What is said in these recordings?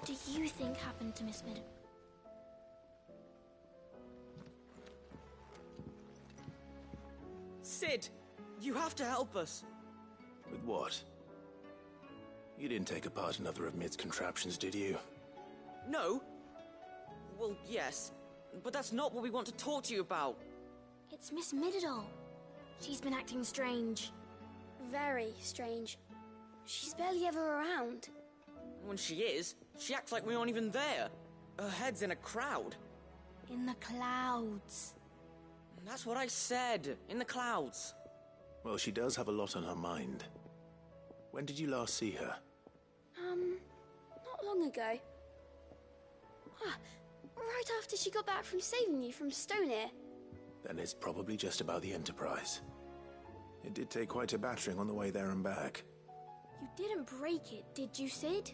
What do you think happened to Miss Middle? Sid! You have to help us! With what? You didn't take apart another of Mid's contraptions, did you? No? Well, yes. But that's not what we want to talk to you about. It's Miss Middle. She's been acting strange. Very strange. She's barely ever around. When she is, she acts like we aren't even there. Her head's in a crowd. In the clouds. That's what I said. In the clouds. Well, she does have a lot on her mind. When did you last see her? Not long ago. Right after she got back from saving you from Stoner. Then it's probably just about the Enterprise. It did take quite a battering on the way there and back. You didn't break it, did you, Sid?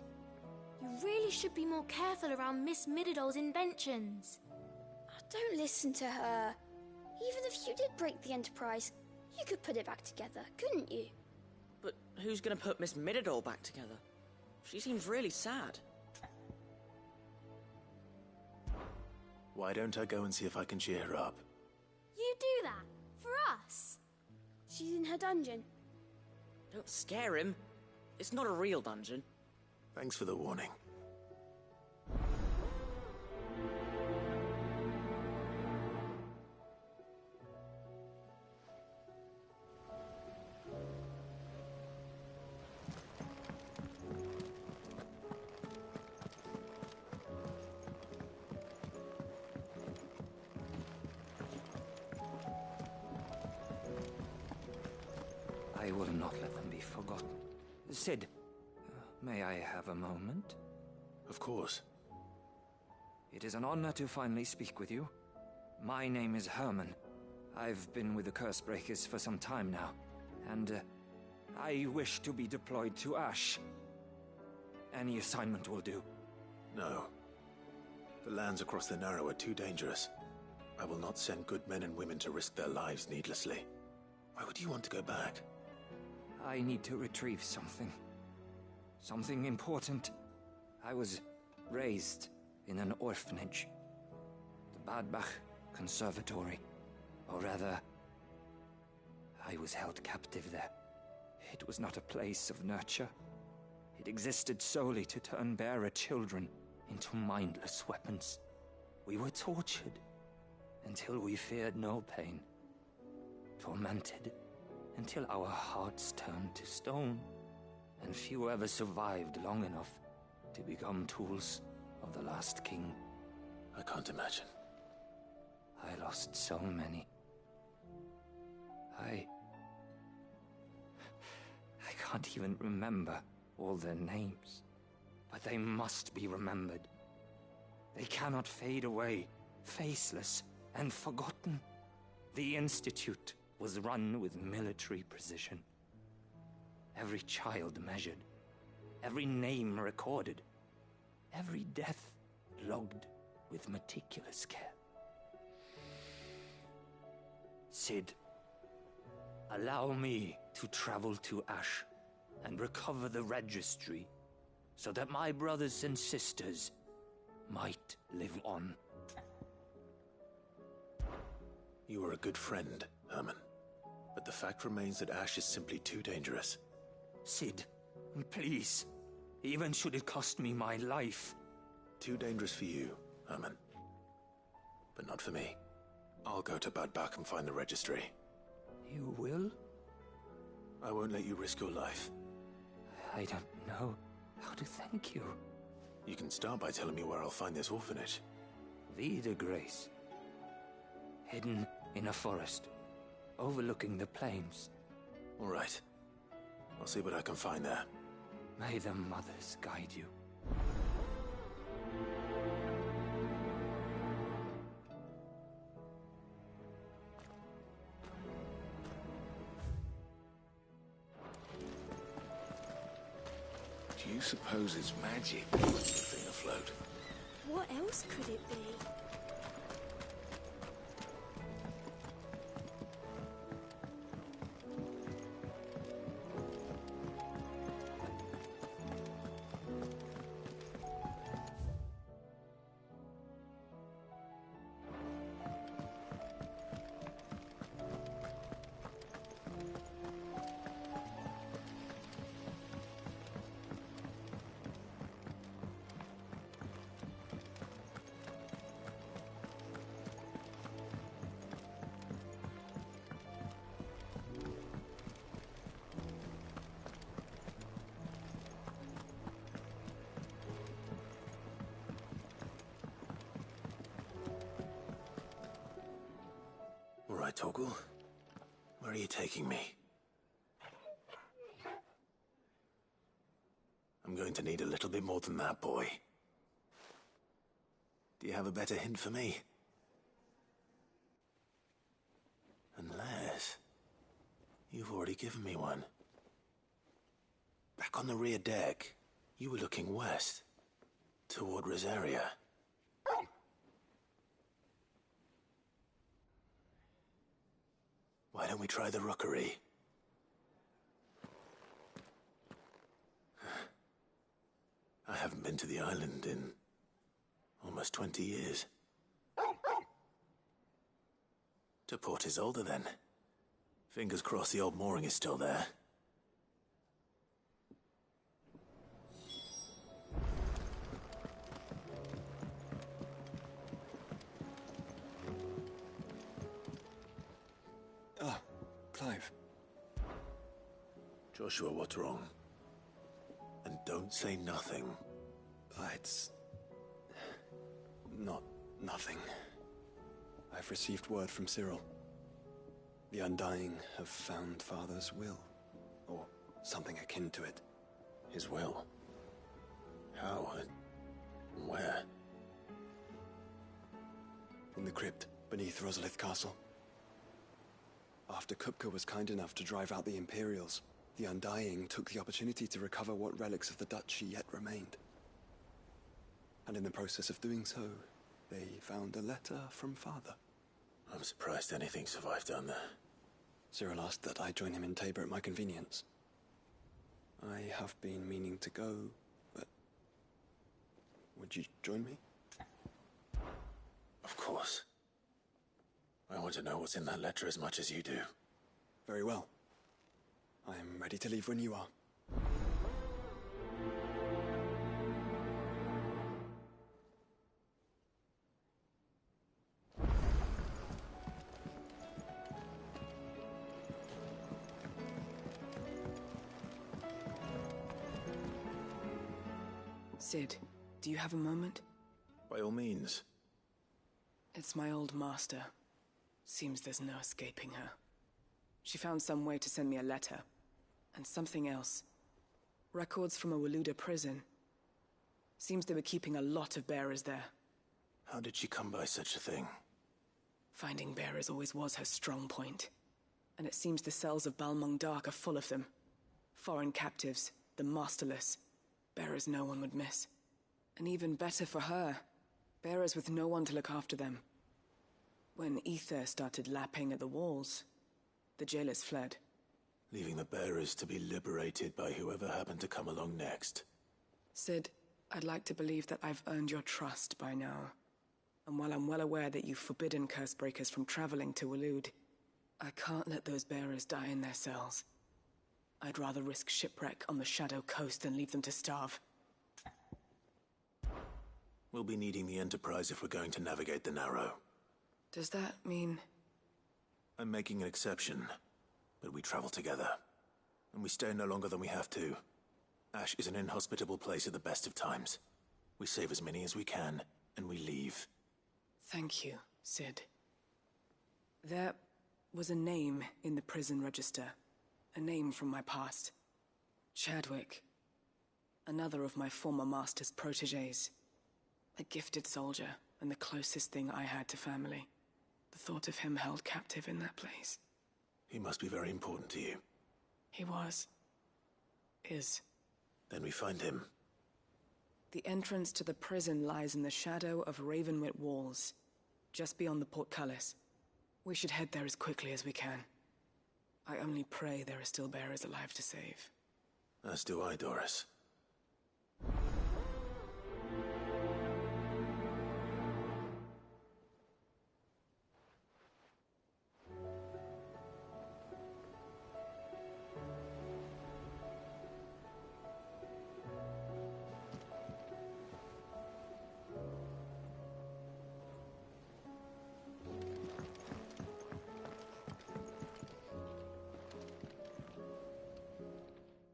You really should be more careful around Miss Middle's inventions. Oh, don't listen to her. Even if you did break the Enterprise, you could put it back together, couldn't you? But who's gonna put Miss Middle back together? She seems really sad. Why don't I go and see if I can cheer her up? You do that? For us? She's in her dungeon. Don't scare him. It's not a real dungeon. Thanks for the warning. I will not let them be forgotten. Sid, may I have a moment? Of course. It is an honor to finally speak with you. My name is Herman. I've been with the Cursebreakers for some time now, and I wish to be deployed to Ash. Any assignment will do. No. The lands across the Narrow are too dangerous. I will not send good men and women to risk their lives needlessly. Why would you want to go back? I need to retrieve something. Something important. I was raised in an orphanage. The Badbach Conservatory. Or rather, I was held captive there. It was not a place of nurture. It existed solely to turn bearer children into mindless weapons. We were tortured until we feared no pain. Tormented until our hearts turned to stone, and few ever survived long enough to become tools of the last king. I can't imagine. I lost so many. I can't even remember all their names, but they must be remembered. They cannot fade away, faceless and forgotten. The Institute was run with military precision. Every child measured, every name recorded, every death logged with meticulous care. Sid, allow me to travel to Ash and recover the registry so that my brothers and sisters might live on. You are a good friend, Herman. But the fact remains that Ash is simply too dangerous. Sid, please. Even should it cost me my life. Too dangerous for you, Herman. But not for me. I'll go to Badbach and find the registry. You will? I won't let you risk your life. I don't know how to thank you. You can start by telling me where I'll find this orphanage. Vida Grace. Hidden in a forest, overlooking the plains. All right. I'll see what I can find there. May the mothers guide you. Do you suppose it's magic that puts the thing afloat? What else could it be? Torgal. Where are you taking me? I'm going to need a little bit more than that, boy. Do you have a better hint for me? Unless... you've already given me one. Back on the rear deck, you were looking west, toward Rosaria. Why don't we try the rookery? I haven't been to the island in almost 20 years. To Port Isolde, then. Fingers crossed the old mooring is still there. Ah, Clive. Joshua, what's wrong? And don't say nothing. It's... not nothing. I've received word from Cyril. The Undying have found Father's will, or something akin to it. His will? How and where? In the crypt beneath Rosalith Castle. After Kupka was kind enough to drive out the Imperials, the Undying took the opportunity to recover what relics of the Duchy yet remained. And in the process of doing so, they found a letter from Father. I'm surprised anything survived down there. Cyril asked that I join him in Tabor at my convenience. I have been meaning to go, but... would you join me? Of course. I want to know what's in that letter as much as you do. Very well. I am ready to leave when you are. Sid, do you have a moment? By all means. It's my old master. Seems there's no escaping her. She found some way to send me a letter. And something else. Records from a Waluda prison. Seems they were keeping a lot of bearers there. How did she come by such a thing? Finding bearers always was her strong point. And it seems the cells of Balmung Dark are full of them. Foreign captives, the masterless. Bearers no one would miss. And even better for her, bearers with no one to look after them. When ether started lapping at the walls, the jailers fled. Leaving the bearers to be liberated by whoever happened to come along next. Sid, I'd like to believe that I've earned your trust by now. And while I'm well aware that you've forbidden Cursebreakers from traveling to Waloed, I can't let those bearers die in their cells. I'd rather risk shipwreck on the Shadow Coast than leave them to starve. We'll be needing the Enterprise if we're going to navigate the Narrow. Does that mean... I'm making an exception, but we travel together. And we stay no longer than we have to. Ash is an inhospitable place at the best of times. We save as many as we can, and we leave. Thank you, Sid. There was a name in the prison register. A name from my past. Chadwick. Another of my former master's protégés. A gifted soldier, and the closest thing I had to family. The thought of him held captive in that place. He must be very important to you. He was. Is. Then we find him. The entrance to the prison lies in the shadow of Ravenwit Walls, just beyond the portcullis. We should head there as quickly as we can. I only pray there are still bearers alive to save. As do I, Doris.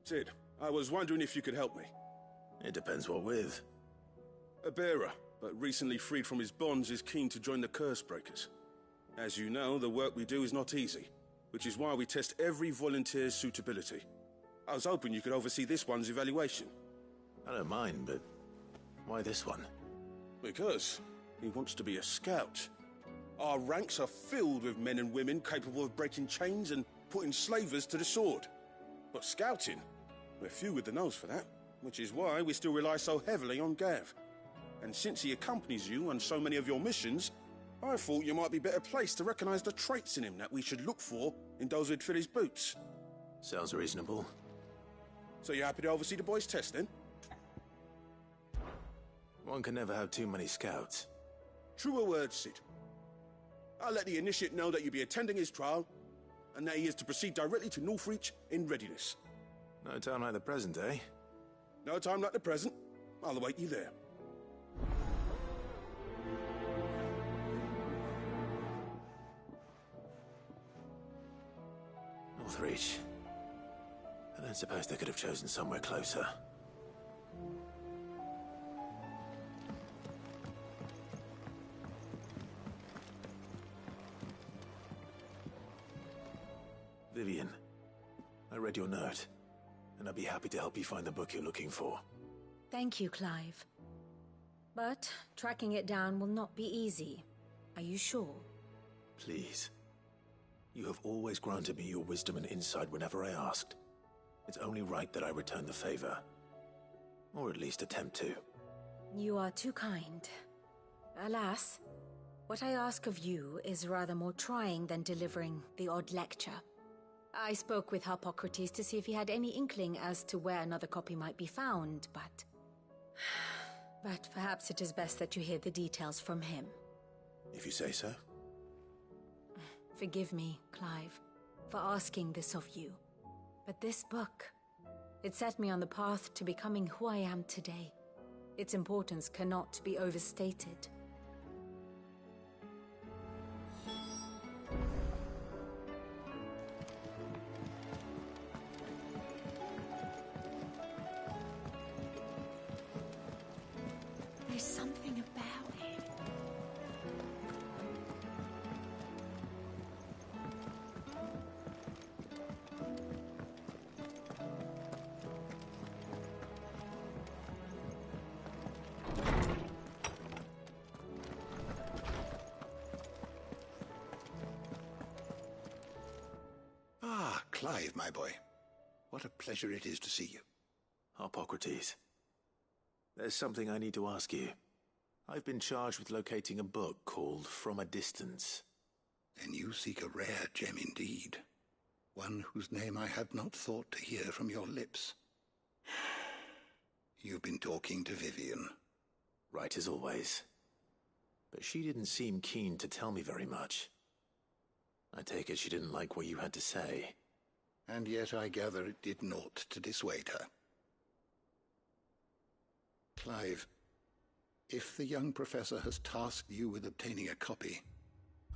Sid, I was wondering if you could help me. It depends what with. A bearer, but recently freed from his bonds, is keen to join the Cursebreakers. As you know, the work we do is not easy, which is why we test every volunteer's suitability. I was hoping you could oversee this one's evaluation. I don't mind, but why this one? Because he wants to be a scout. Our ranks are filled with men and women capable of breaking chains and putting slavers to the sword. But scouting, we're few with the nose for that, which is why we still rely so heavily on Gav. And since he accompanies you on so many of your missions, I thought you might be better placed to recognize the traits in him that we should look for in those who'd fill his boots. Sounds reasonable. So you're happy to oversee the boys' test, then? One can never have too many scouts. Truer words, Sid. I'll let the initiate know that you'll be attending his trial, and that he is to proceed directly to Northreach in readiness. No time like the present, eh? No time like the present. I'll await you there. Northreach. I don't suppose they could have chosen somewhere closer. Vivian, I read your note, and I'd be happy to help you find the book you're looking for. Thank you, Clive. But tracking it down will not be easy. Are you sure? Please. You have always granted me your wisdom and insight whenever I asked. It's only right that I return the favor. Or at least attempt to. You are too kind. Alas, what I ask of you is rather more trying than delivering the odd lecture. I spoke with Harpocrates to see if he had any inkling as to where another copy might be found, but... But perhaps it is best that you hear the details from him. If you say so. Forgive me, Clive, for asking this of you. But this book, it set me on the path to becoming who I am today. Its importance cannot be overstated. There's something about it. Ah, Clive, my boy. What a pleasure it is to see you. Harpocrates. There's something I need to ask you. I've been charged with locating a book called From a Distance. Then you seek a rare gem indeed. One whose name I had not thought to hear from your lips. You've been talking to Vivian. Right as always. But she didn't seem keen to tell me very much. I take it she didn't like what you had to say. And yet I gather it did naught to dissuade her. Clive, if the young professor has tasked you with obtaining a copy,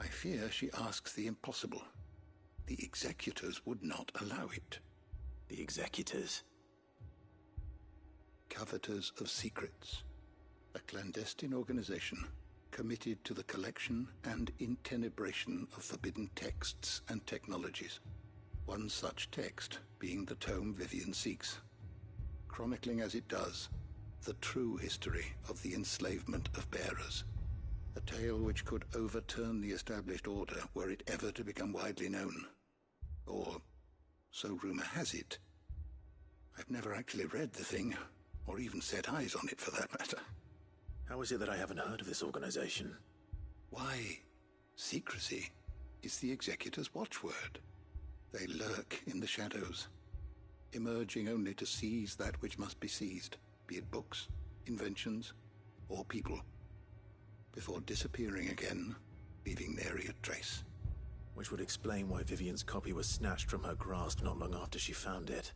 I fear she asks the impossible. The executors would not allow it. The executors? Coveters of Secrets. A clandestine organization committed to the collection and intenebration of forbidden texts and technologies. One such text being the tome Vivian seeks, chronicling as it does the true history of the enslavement of bearers. A tale which could overturn the established order were it ever to become widely known. Or, so rumor has it. I've never actually read the thing, or even set eyes on it for that matter. How is it that I haven't heard of this organization? Why, secrecy is the executor's watchword. They lurk in the shadows, emerging only to seize that which must be seized, be it books, inventions, or people, before disappearing again, leaving nary a trace. Which would explain why Vivian's copy was snatched from her grasp not long after she found it.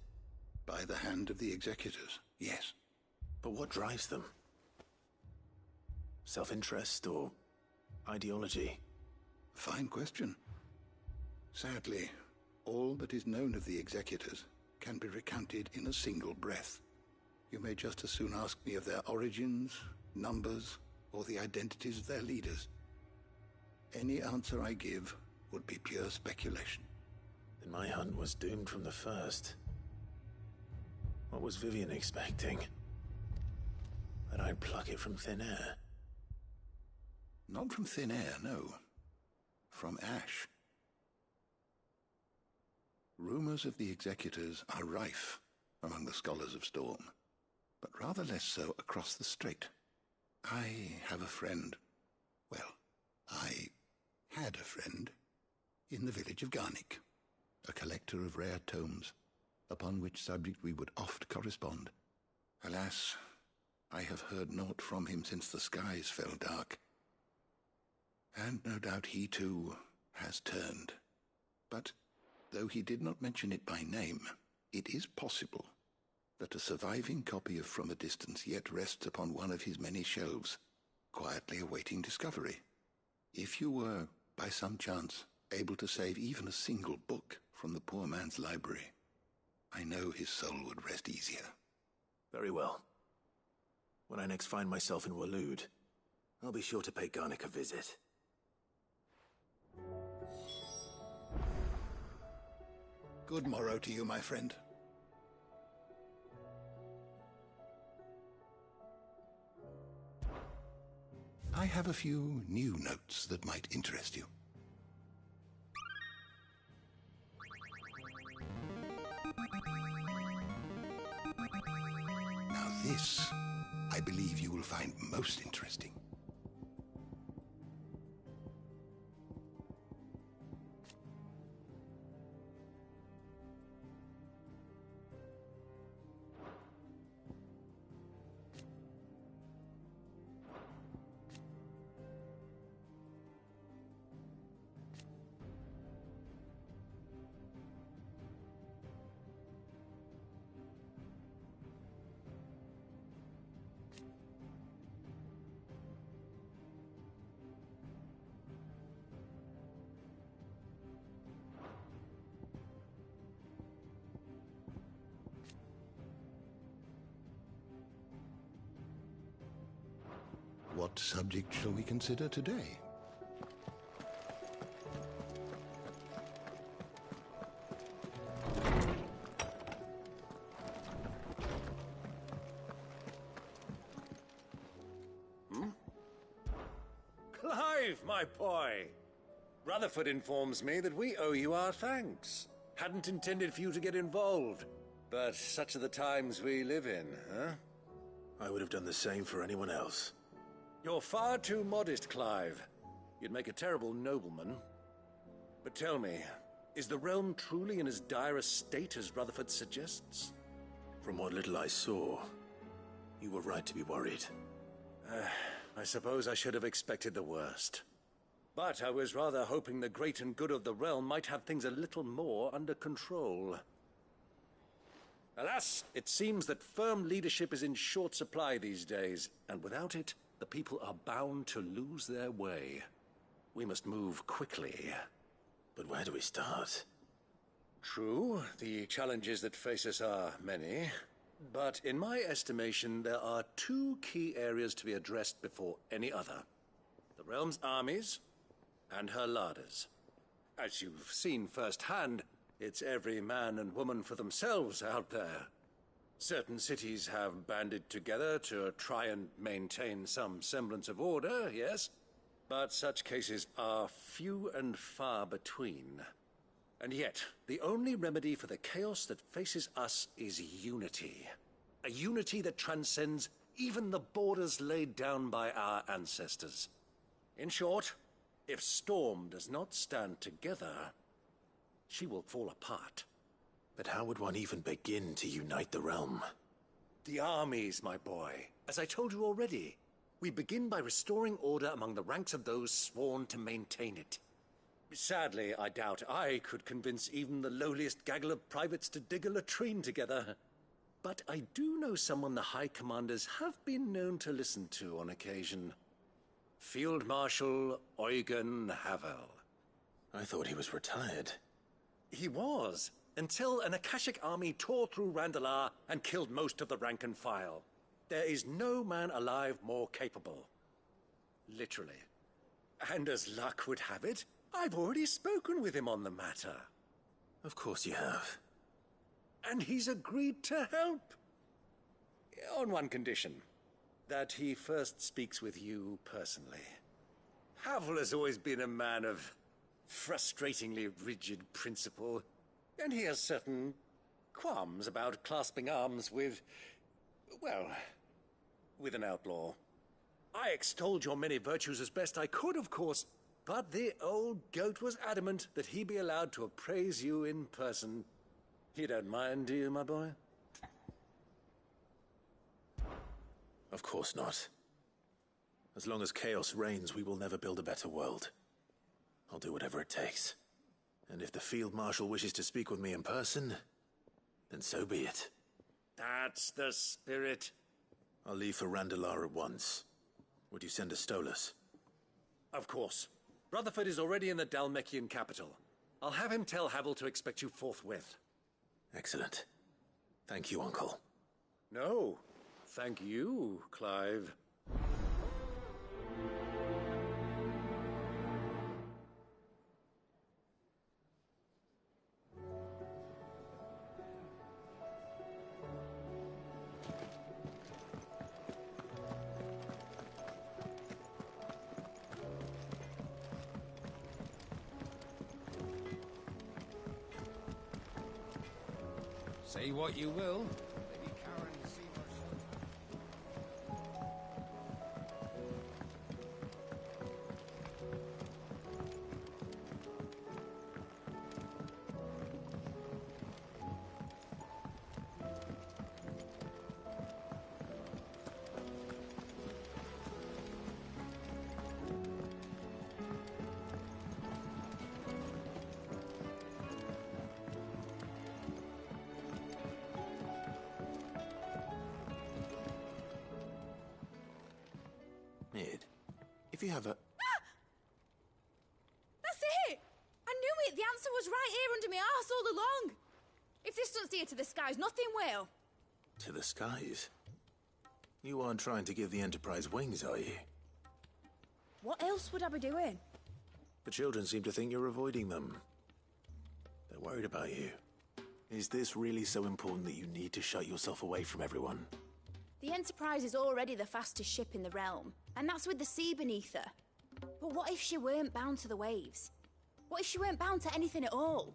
By the hand of the executors, yes. But what drives them? Self-interest or ideology? Fine question. Sadly, all that is known of the executors can be recounted in a single breath. You may just as soon ask me of their origins, numbers, or the identities of their leaders. Any answer I give would be pure speculation. Then my hunt was doomed from the first. What was Vivian expecting? That I'd pluck it from thin air? Not from thin air, no. From ash. Rumors of the executors are rife among the scholars of Storm, but rather less so across the strait. I have a friend. Well, I had a friend in the village of Garnick, a collector of rare tomes, upon which subject we would oft correspond. Alas, I have heard naught from him since the skies fell dark. And no doubt he too has turned. But though he did not mention it by name, it is possible that a surviving copy of From a Distance yet rests upon one of his many shelves, quietly awaiting discovery. If you were, by some chance, able to save even a single book from the poor man's library, I know his soul would rest easier. Very well. When I next find myself in Waloed, I'll be sure to pay Garnick a visit. Good morrow to you, my friend. I have a few new notes that might interest you. Now this, I believe you will find most interesting. What subject shall we consider today? Clive, my boy! Rutherford informs me that we owe you our thanks. Hadn't intended for you to get involved, but such are the times we live in, huh? I would have done the same for anyone else. You're far too modest, Clive. You'd make a terrible nobleman. But tell me, is the realm truly in as dire a state as Rutherford suggests? From what little I saw, you were right to be worried. I suppose I should have expected the worst. But I was rather hoping the great and good of the realm might have things a little more under control. Alas, it seems that firm leadership is in short supply these days, and without it, the people are bound to lose their way. We must move quickly. But where do we start? True, the challenges that face us are many. But in my estimation, there are two key areas to be addressed before any other. The realm's armies and her larders. As you've seen firsthand, it's every man and woman for themselves out there. Certain cities have banded together to try and maintain some semblance of order, yes, but such cases are few and far between. And yet, the only remedy for the chaos that faces us is unity. A unity that transcends even the borders laid down by our ancestors. In short, if Storm does not stand together, she will fall apart. But how would one even begin to unite the realm? The armies, my boy. As I told you already, we begin by restoring order among the ranks of those sworn to maintain it. Sadly, I doubt I could convince even the lowliest gaggle of privates to dig a latrine together. But I do know someone the High Commanders have been known to listen to on occasion. Field Marshal Eugen Havel. I thought he was retired. He was, until an Akashic army tore through Randalar and killed most of the rank and file. There is no man alive more capable. Literally. And as luck would have it, I've already spoken with him on the matter. Of course you have. And he's agreed to help. On one condition. That he first speaks with you personally. Havel has always been a man of frustratingly rigid principle, and he has certain qualms about clasping arms with, well, with an outlaw. I extolled your many virtues as best I could, of course, but the old goat was adamant that he be allowed to appraise you in person. You don't mind, do you, my boy? Of course not. As long as chaos reigns, we will never build a better world. I'll do whatever it takes. And if the Field Marshal wishes to speak with me in person, then so be it. That's the spirit. I'll leave for Randalar at once. Would you send a Stolas? Of course. Rutherford is already in the Dalmekian capital. I'll have him tell Havel to expect you forthwith. Excellent. Thank you, Uncle. No. Thank you, Clive. Say what you will. Lady Karen Seymour. Mid, if you have a... That's it! I knew it! The answer was right here under my arse all along! If this doesn't steer to the skies, nothing will! To the skies? You aren't trying to give the Enterprise wings, are you? What else would I be doing? The children seem to think you're avoiding them. They're worried about you. Is this really so important that you need to shut yourself away from everyone? The Enterprise is already the fastest ship in the realm, and that's with the sea beneath her. But what if she weren't bound to the waves? What if she weren't bound to anything at all?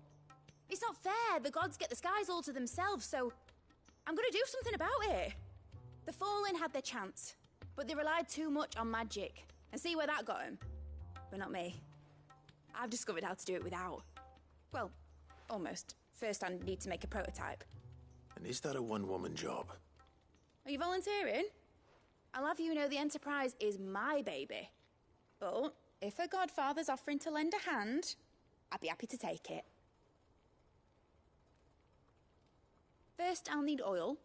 It's not fair. The gods get the skies all to themselves, so I'm gonna do something about it. The Fallen had their chance, but they relied too much on magic. And see where that got them? But not me. I've discovered how to do it without. Well, almost. First I need to make a prototype. And is that a one-woman job? Are you volunteering? I'll have you know the Enterprise is my baby. But if her godfather's offering to lend a hand, I'd be happy to take it. First, I'll need oil,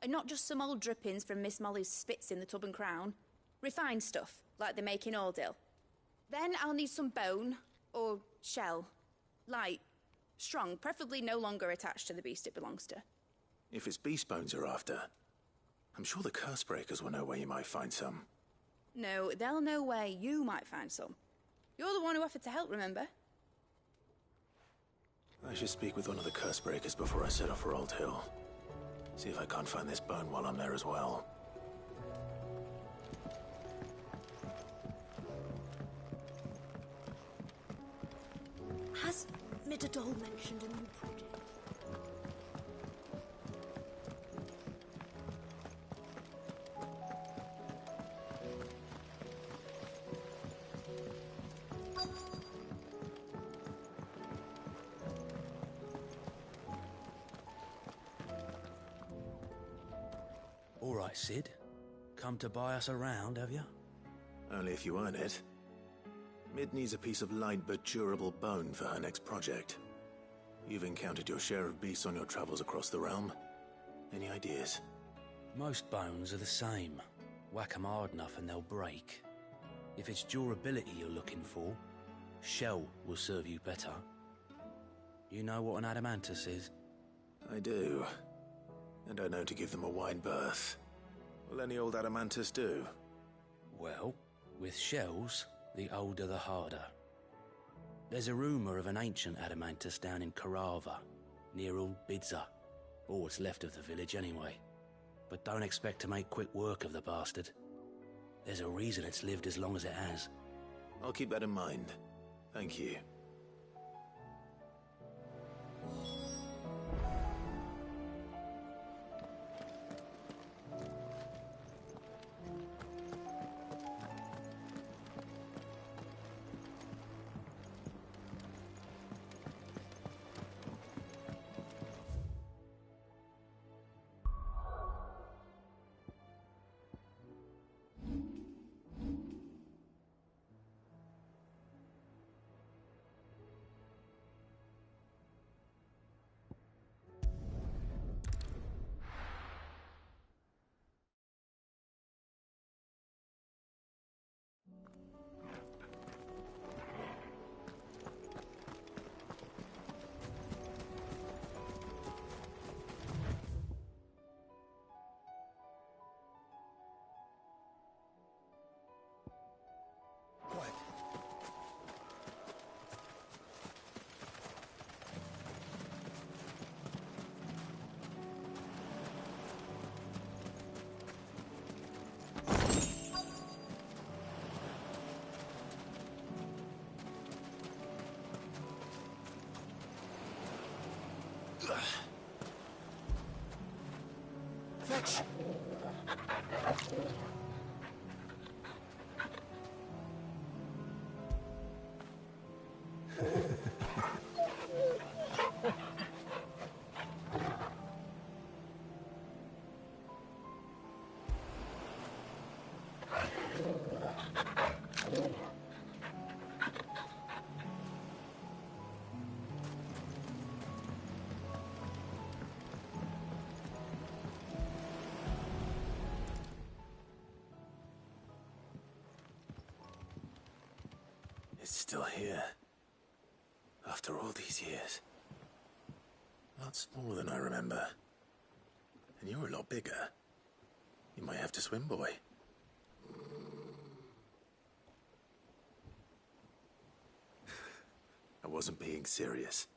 and not just some old drippings from Miss Molly's spits in the Tub and Crown. Refined stuff, like they make in Ordil. Then I'll need some bone, or shell. Light, strong, preferably no longer attached to the beast it belongs to. If it's beast bones you're after, I'm sure the curse breakers will know where you might find some. No, they'll know where you might find some. You're the one who offered to help, remember? I should speak with one of the curse breakers before I set off for Old Hill. See if I can't find this bone while I'm there as well. Has Midadol mentioned a new project? All right, Sid. Come to buy us around, have you? Only if you earn it. Mid needs a piece of light but durable bone for her next project. You've encountered your share of beasts on your travels across the realm. Any ideas? Most bones are the same. Whack 'em hard enough and they'll break. If it's durability you're looking for, shell will serve you better. You know what an adamantus is? I do. And I know to give them a wide berth. Will any old adamantus do? Well, with shells, The older, the harder. There's a rumour of an ancient adamantus down in Karava, near Old Bidza, or what's left of the village anyway. But don't expect to make quick work of the bastard. There's a reason it's lived as long as it has. I'll keep that in mind. Thank you. Fetch! It's still here. After all these years. A lot smaller than I remember. And you're a lot bigger. You might have to swim, boy. I wasn't being serious.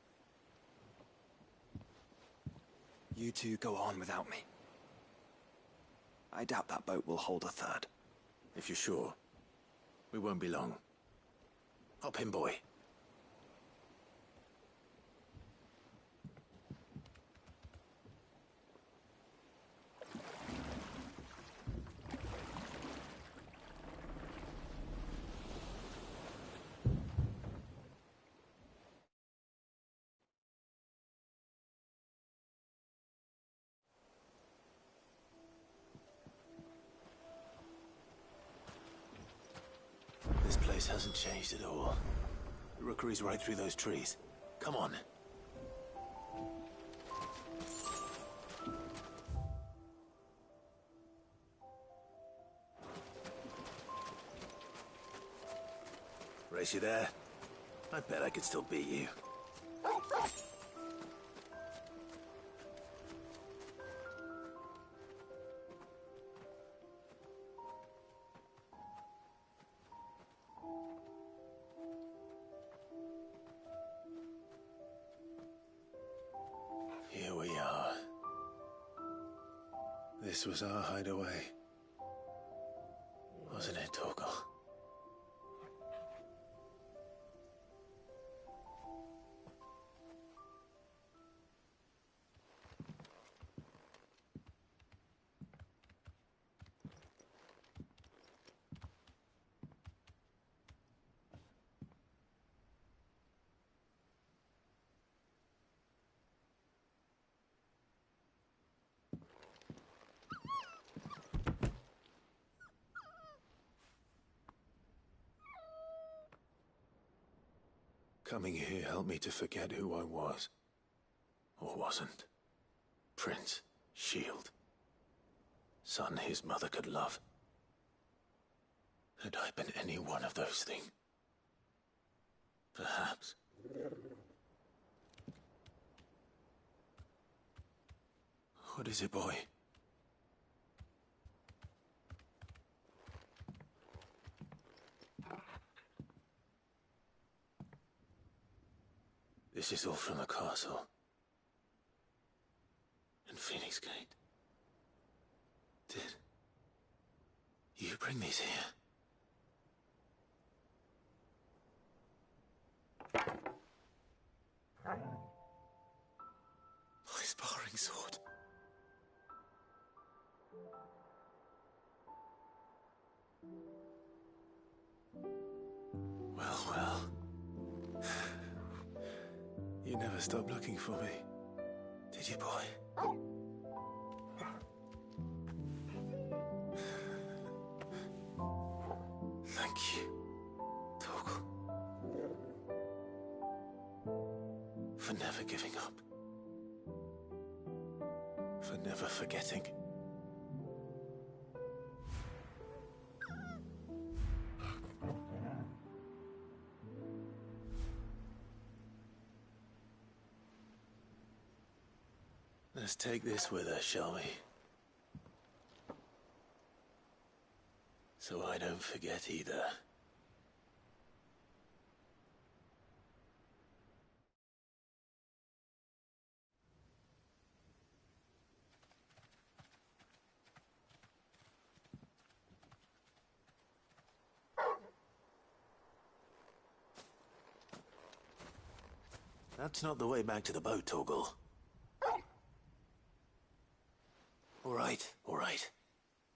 You two go on without me. I doubt that boat will hold a third. If you're sure, we won't be long. Hop in, boy. This place hasn't changed at all. The rookery's right through those trees. Come on. Race you there? I bet I could still beat you. Here we are. This was our hideaway. Wasn't it, Torgal? Coming here helped me to forget who I was. Or wasn't. Prince, shield. Son his mother could love. Had I been any one of those things? Perhaps. What is it, boy? This is all from the castle. And Phoenix Gate. Did you bring these here? My sparring sword. Well, well. You never stopped looking for me, did you, boy? Thank you, Torgal, for never giving up, for never forgetting. Let's take this with us, shall we? So I don't forget either. That's not the way back to the boat, Torgal. All right.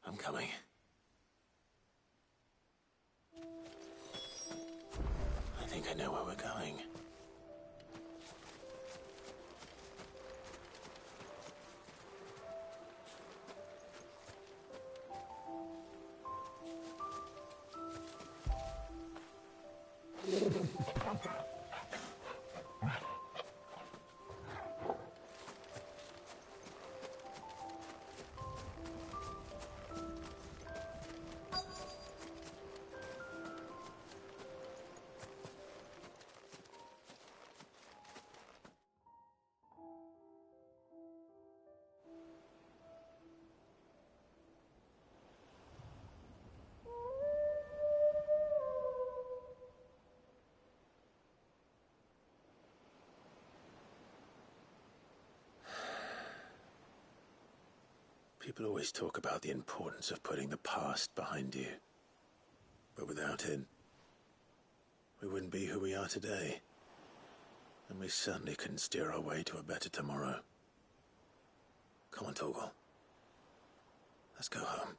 I'm coming. I think I know where we're going. People always talk about the importance of putting the past behind you. But without it, we wouldn't be who we are today. And we certainly couldn't steer our way to a better tomorrow. Come on, Torgal. Let's go home.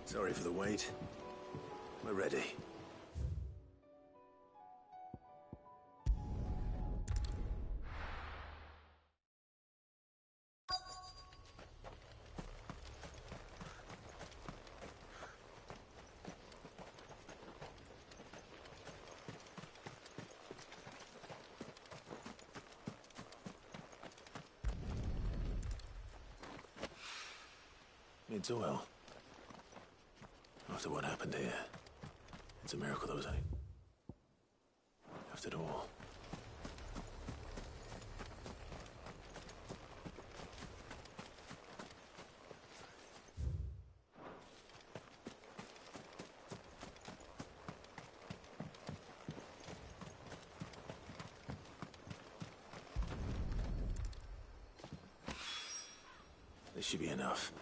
Sorry for the wait. We're ready. It's well. After what happened here, it's a miracle there was any. After it all. This should be enough.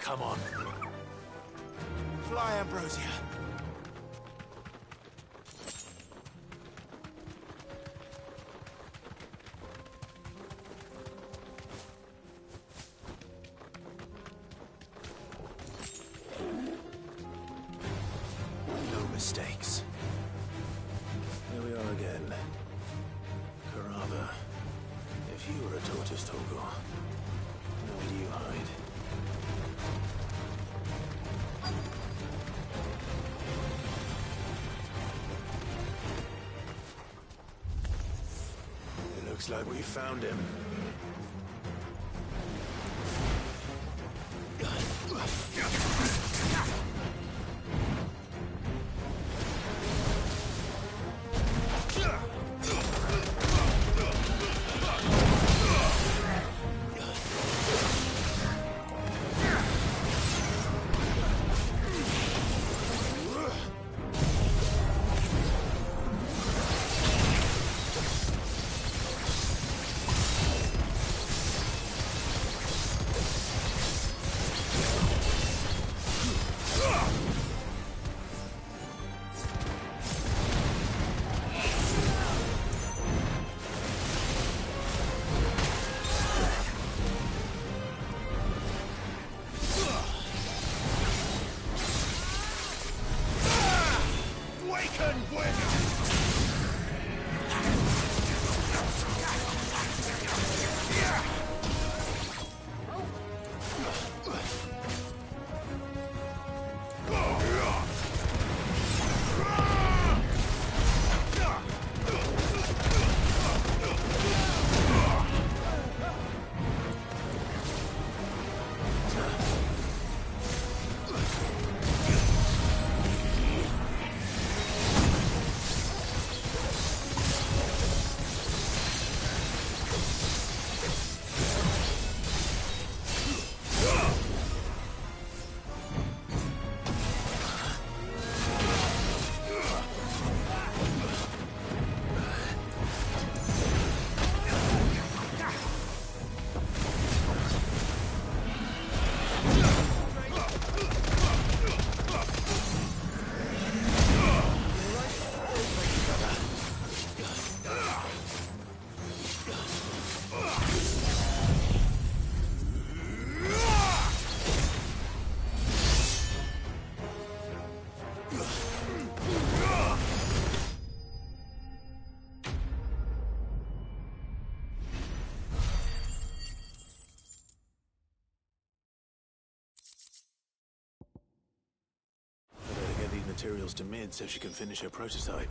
Come on. Fly, Ambrosia. No mistakes. Here we are again. Carava, if you were a tortoise talker, where do you hide? It looks like we found him. Materials to Mid so she can finish her prototype.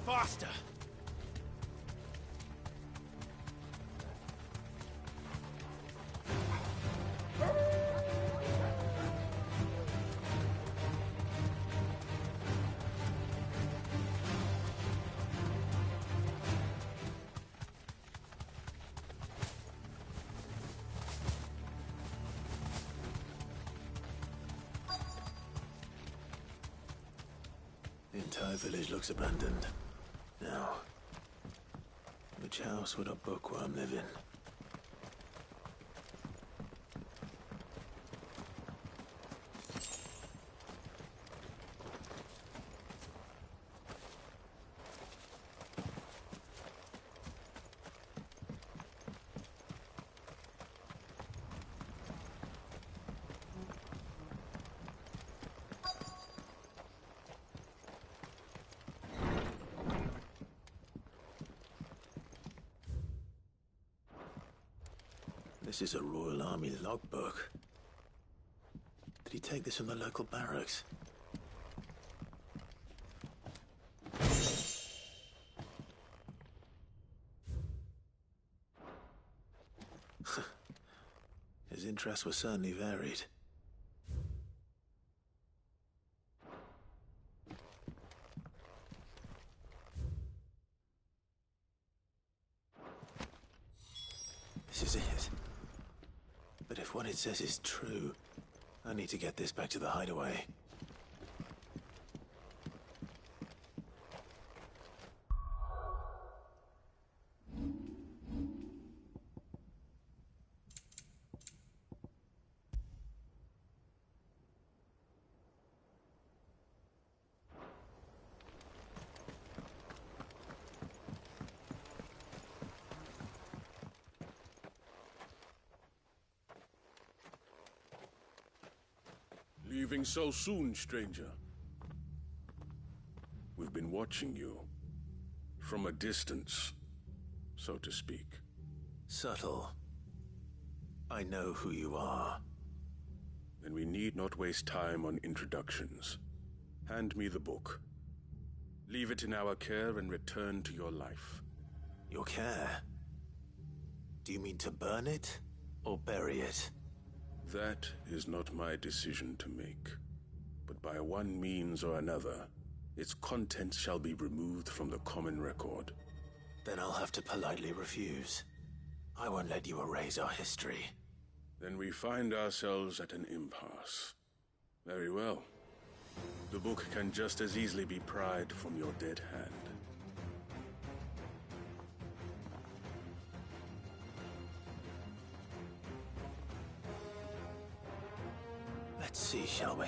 Faster! The entire village looks abandoned. Now, which house would a bookworm live in? This is a Royal Army logbook. Did he take this from the local barracks? His interests were certainly varied. This is it. But if what it says is true, I need to get this back to the hideaway. Leaving so soon, stranger? We've been watching you. From a distance, so to speak. Subtle. I know who you are. Then we need not waste time on introductions. Hand me the book. Leave it in our care and return to your life. Your care? Do you mean to burn it, or bury it? That is not my decision to make. But by one means or another, its contents shall be removed from the common record. Then I'll have to politely refuse. I won't let you erase our history. Then we find ourselves at an impasse. Very well. The book can just as easily be pried from your dead hand. Let's see, shall we?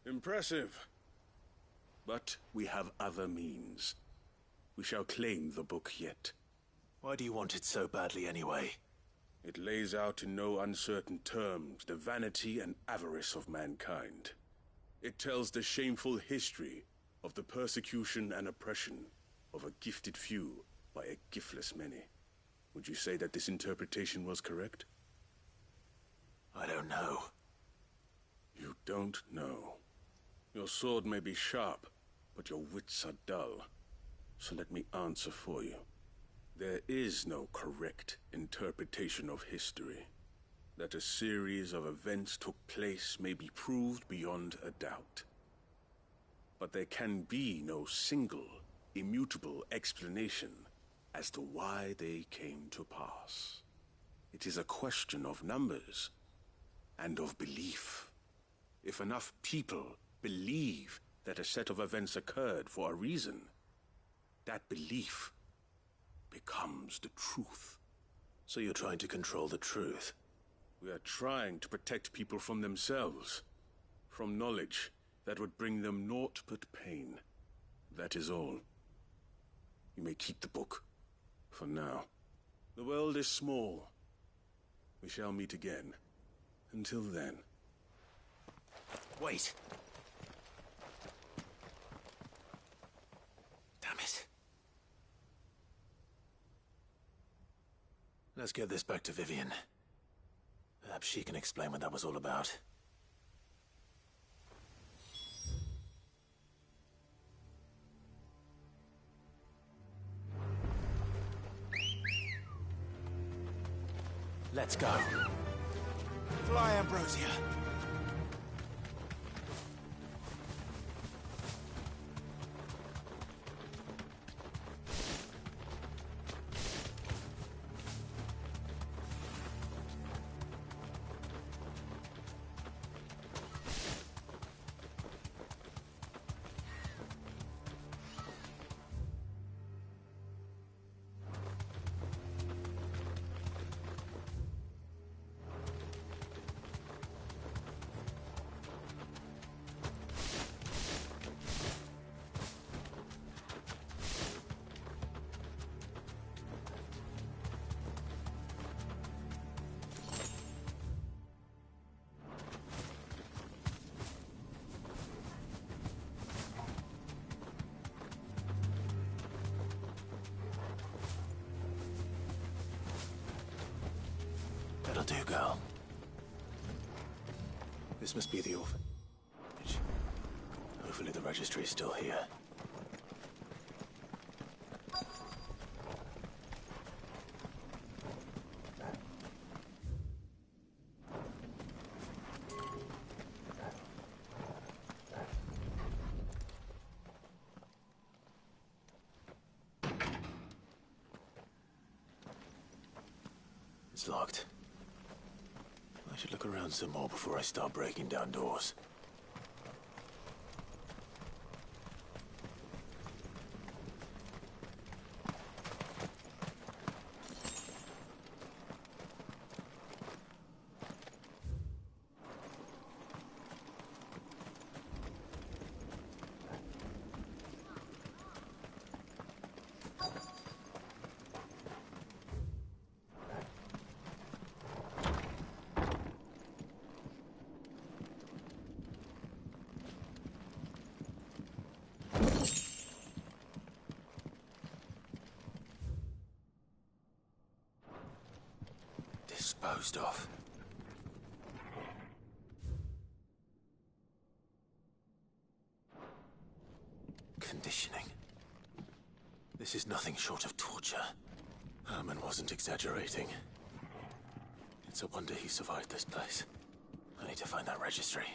Impressive. But we have other means. We shall claim the book yet. Why do you want it so badly anyway? It lays out in no uncertain terms the vanity and avarice of mankind. It tells the shameful history of the persecution and oppression of a gifted few by a giftless many. Would you say that this interpretation was correct? I don't know. You don't know. Your sword may be sharp, but your wits are dull. So let me answer for you. There is no correct interpretation of history. That a series of events took place may be proved beyond a doubt. But there can be no single, immutable explanation as to why they came to pass. It is a question of numbers and of belief. If enough people believe that a set of events occurred for a reason, that belief becomes the truth. So you're trying to control the truth? We are trying to protect people from themselves, from knowledge that would bring them naught but pain. That is all. You may keep the book, for now. The world is small. We shall meet again. Until then. Wait! Damn it. Let's get this back to Vivian. Perhaps she can explain what that was all about. Let's go. Fly, Ambrosia. That'll do, girl. This must be the orphanage. Hopefully the registry is still here. It's locked. I should look around some more before I start breaking down doors. Disposed of. Conditioning. This is nothing short of torture. Herman wasn't exaggerating. It's a wonder he survived this place. I need to find that registry.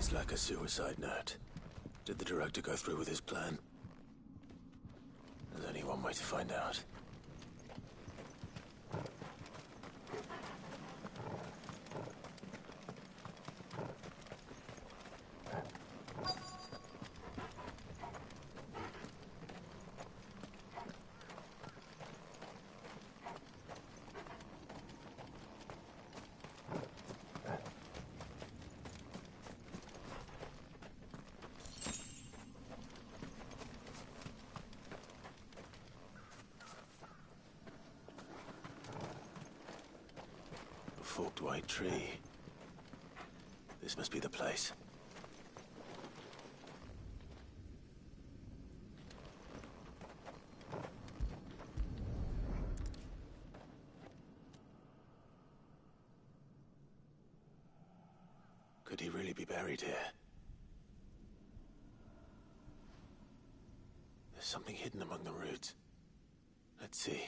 Sounds like a suicide note. Did the director go through with his plan? There's only one way to find out. Forked white tree. This must be the place. Could he really be buried here? There's something hidden among the roots. Let's see.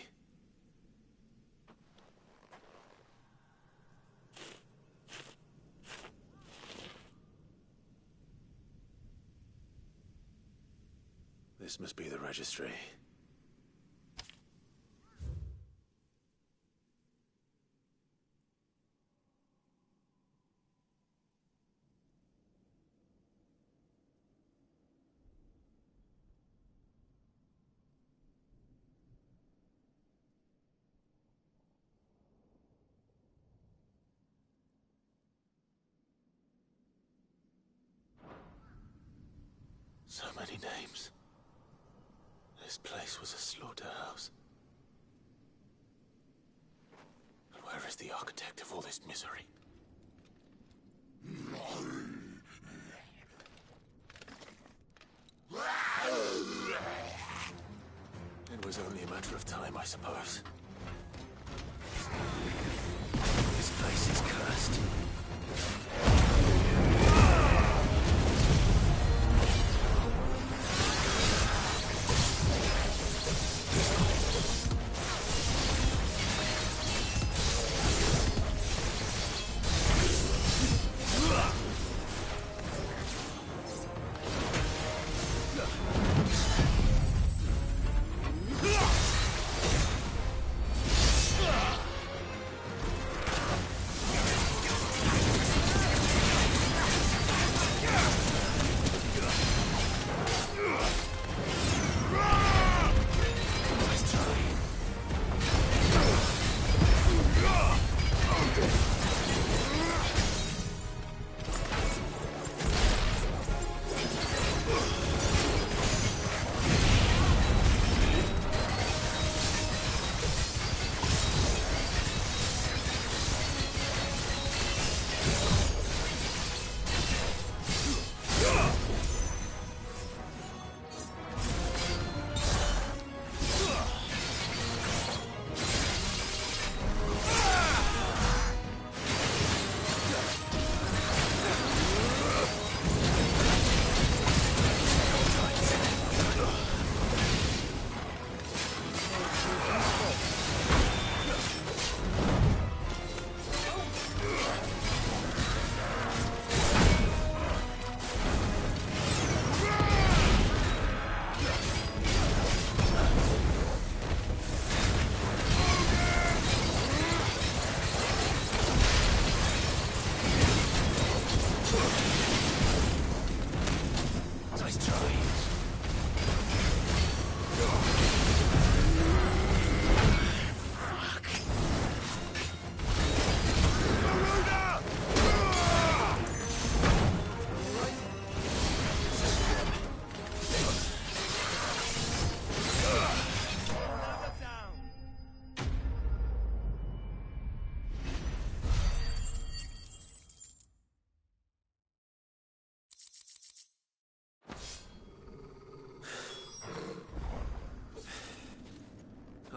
This must be the registry. So many names. This place was a slaughterhouse. But where is the architect of all this misery? It was only a matter of time, I suppose. This place is cursed.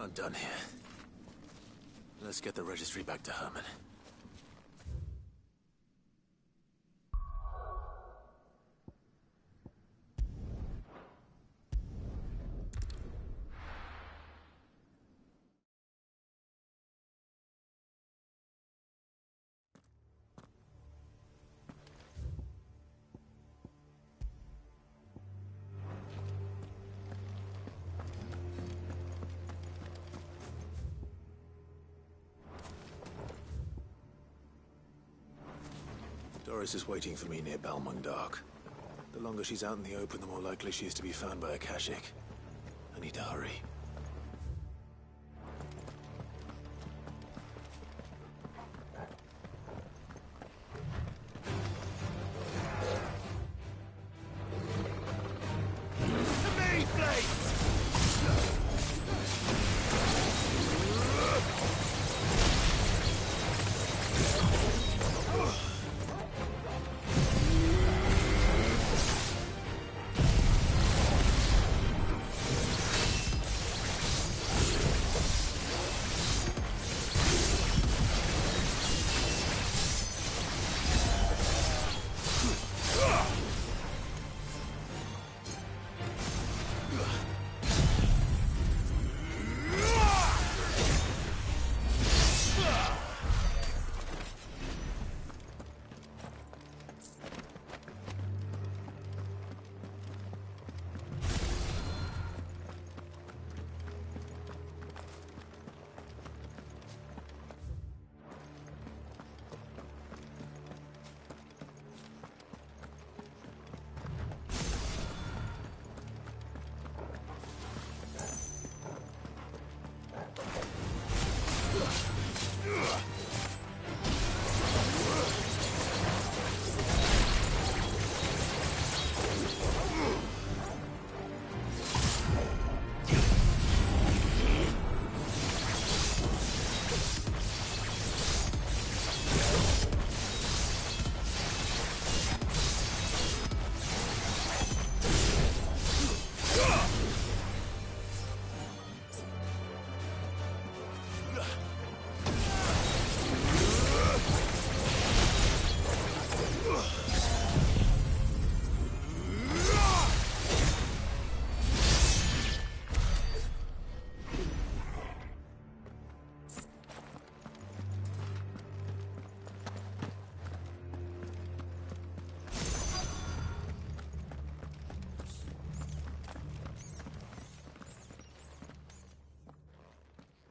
I'm done here. Let's get the registry back to Herman. Doris is waiting for me near Balmung Dark. The longer she's out in the open, the more likely she is to be found by a Kashik. I need to hurry.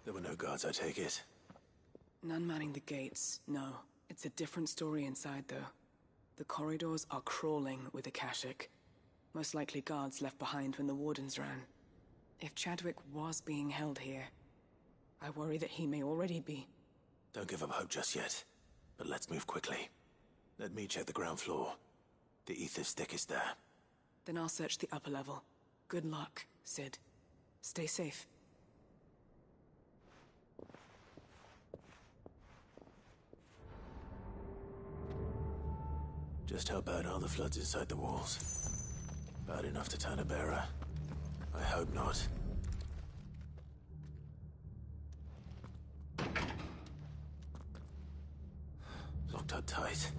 There were no guards, I take it. None manning the gates, no. It's a different story inside, though. The corridors are crawling with Akashic. Most likely guards left behind when the wardens ran. If Chadwick was being held here, I worry that he may already be. Don't give up hope just yet, but let's move quickly. Let me check the ground floor. The ether's thickest there. Then I'll search the upper level. Good luck, Sid. Stay safe. Just how bad are the floods inside the walls? Bad enough to turn a bearer? I hope not. Locked up tight.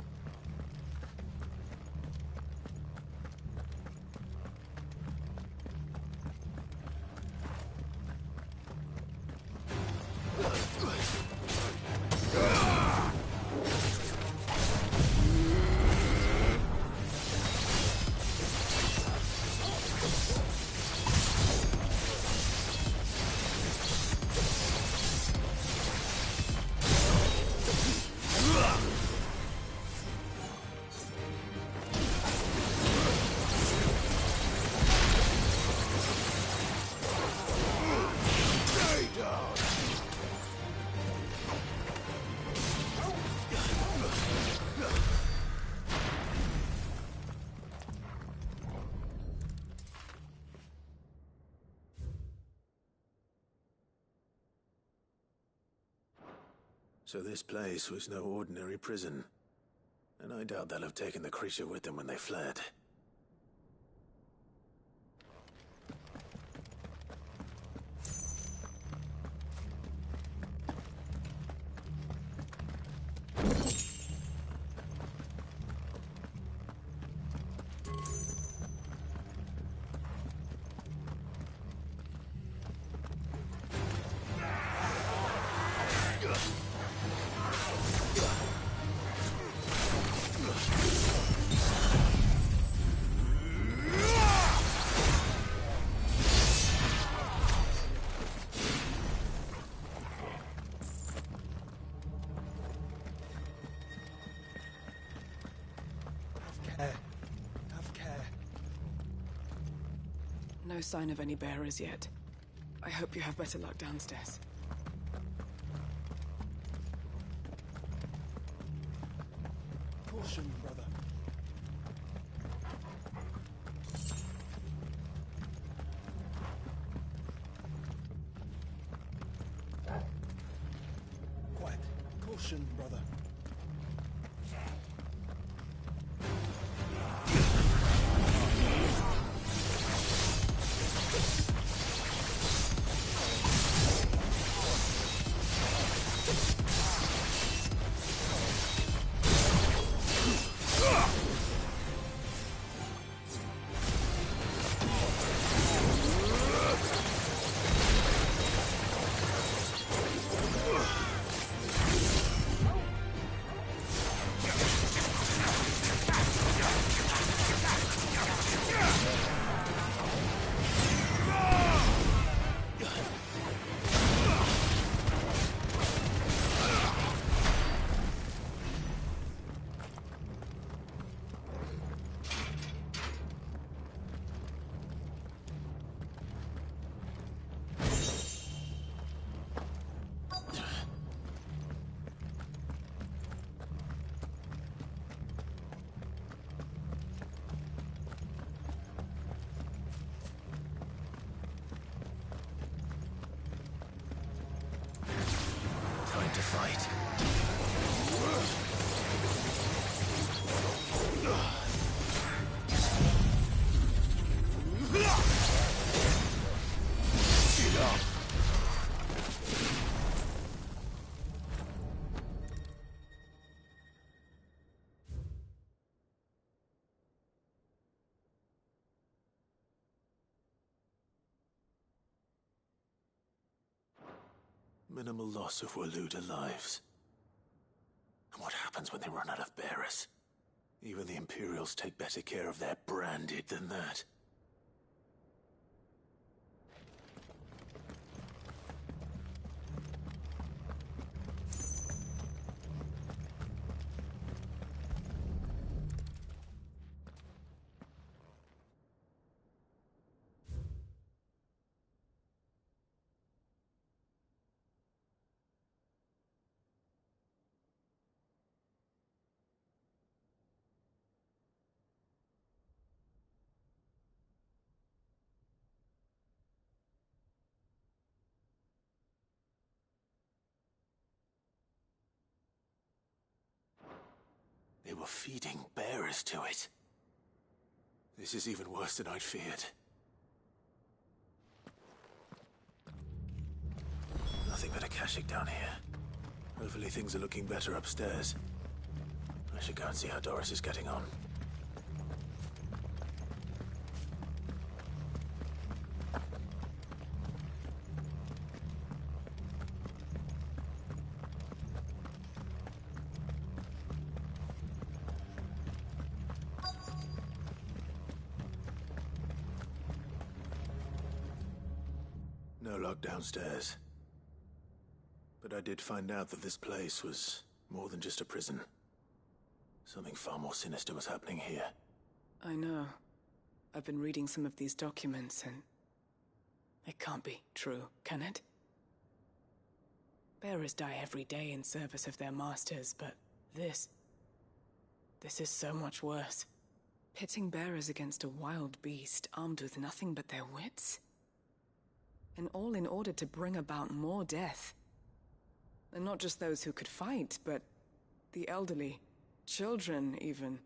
So this place was no ordinary prison. And I doubt they'll have taken the creature with them when they fled. sign of any bearers yet. I hope you have better luck downstairs. Caution, brother. Quiet. Caution, brother. Time to fight. Minimal loss of Waluda lives. And what happens when they run out of bearers? Even the Imperials take better care of their branded than that. They were feeding bearers to it. This is even worse than I'd feared. Nothing but a Akashic down here. Hopefully things are looking better upstairs. I should go and see how Doris is getting on. No luck downstairs. But I did find out that this place was more than just a prison. Something far more sinister was happening here. I know. I've been reading some of these documents and... it can't be true, can it? Bearers die every day in service of their masters, but this is so much worse. Pitting bearers against a wild beast armed with nothing but their wits? And all in order to bring about more death. And not just those who could fight, but the elderly, children even,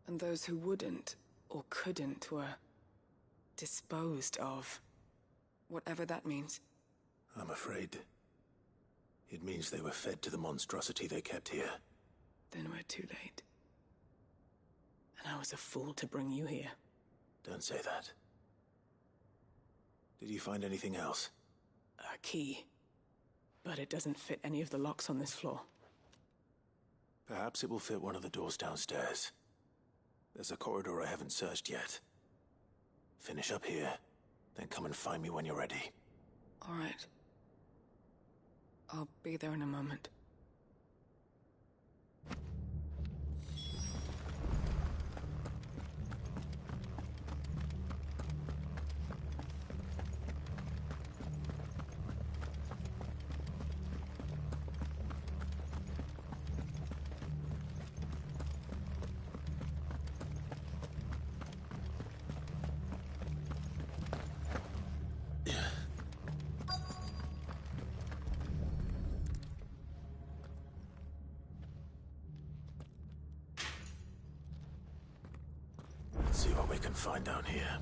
and those who wouldn't or couldn't were disposed of. Whatever that means. I'm afraid it means they were fed to the monstrosity they kept here. Then we're too late. And I was a fool to bring you here. Don't say that. Did you find anything else? A key. But it doesn't fit any of the locks on this floor. Perhaps it will fit one of the doors downstairs. There's a corridor I haven't searched yet. Finish up here, then come and find me when you're ready. All right. I'll be there in a moment. can find down here.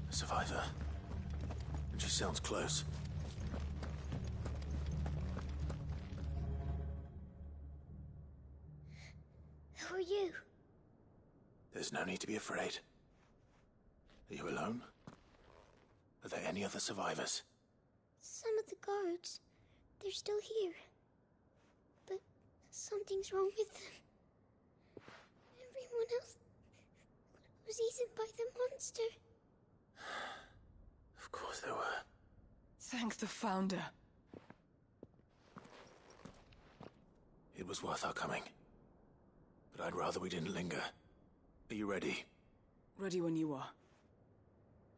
A survivor. And she sounds close. Who are you? There's no need to be afraid. Are you alone? Are there any other survivors? Some of the guards. They're still here. But something's wrong with them. Everyone else was eaten by the monster. Of course there were. Thank the Founder. It was worth our coming. But I'd rather we didn't linger. Are you ready? Ready when you are.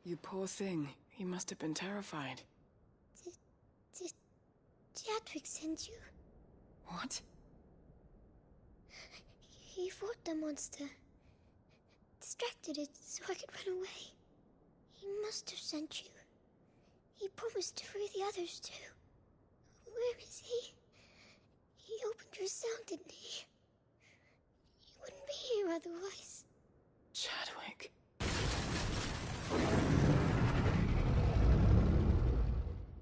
You poor thing. He must have been terrified. Did Chadwick send you? What? He fought the monster. Distracted it so I could run away. He must have sent you. He promised to free the others too. Where is he? He opened your cell, didn't he? He wouldn't be here otherwise. Chadwick.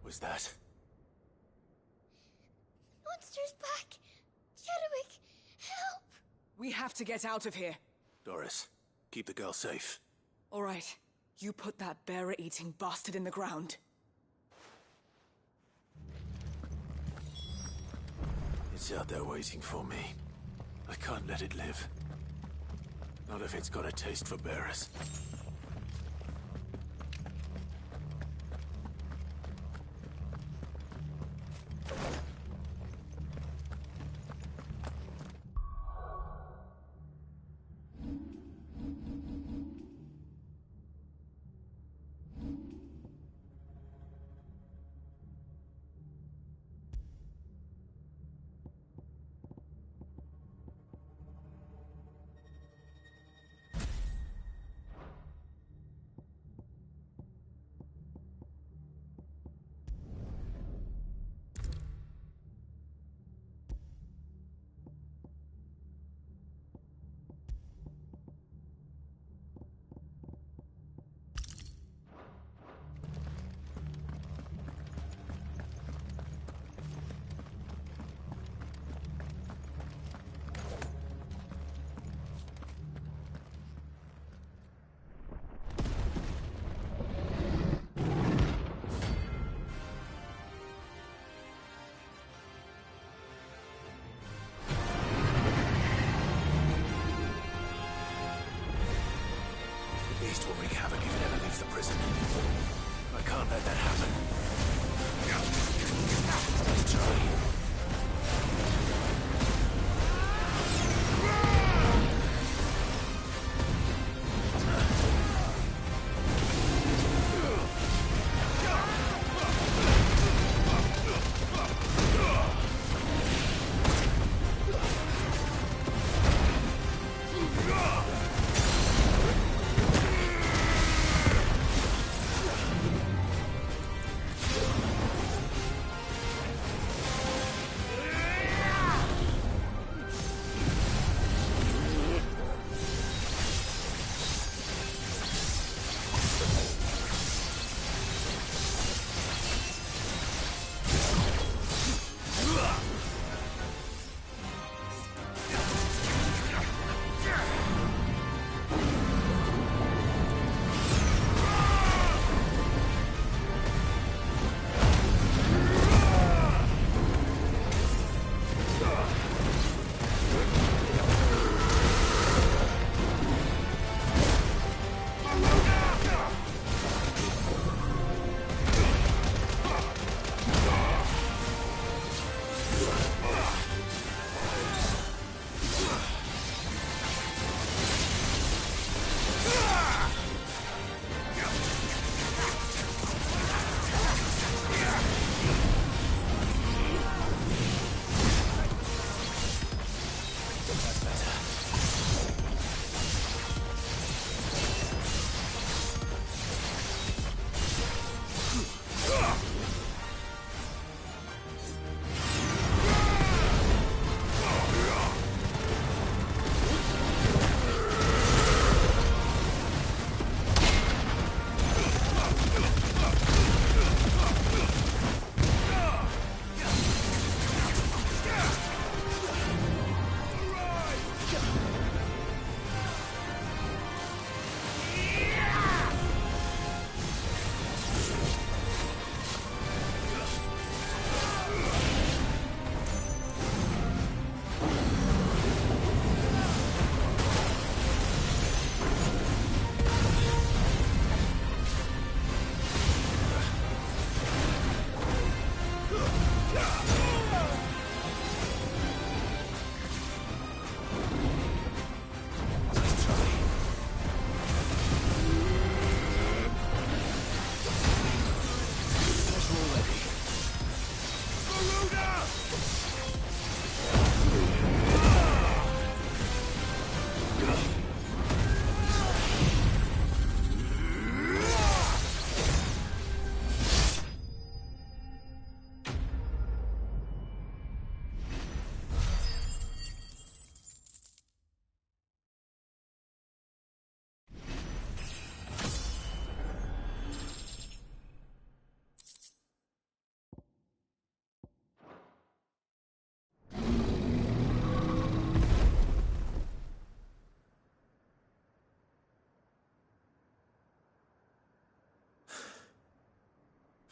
Was that? Monster's back! Chadwick, help! We have to get out of here. Doris, keep the girl safe. All right. You put that bearer-eating bastard in the ground. It's out there waiting for me. I can't let it live. Not if it's got a taste for bearers.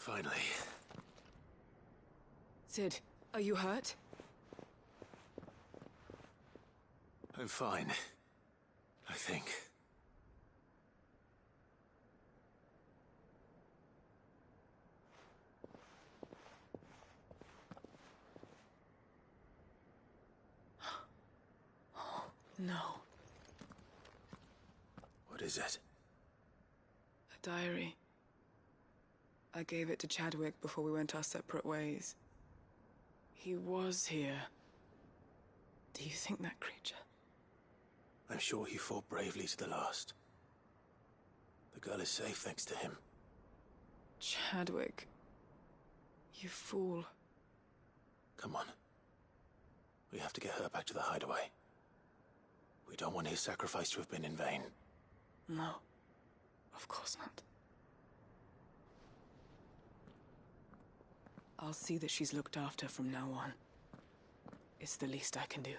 Finally. Sid, are you hurt? I'm fine. I think. No. What is it? A diary. I gave it to Chadwick before we went our separate ways. He was here. Do you think that creature? I'm sure he fought bravely to the last. The girl is safe thanks to him. Chadwick. You fool. Come on. We have to get her back to the hideaway. We don't want his sacrifice to have been in vain. No. Of course not. I'll see that she's looked after from now on. It's the least I can do.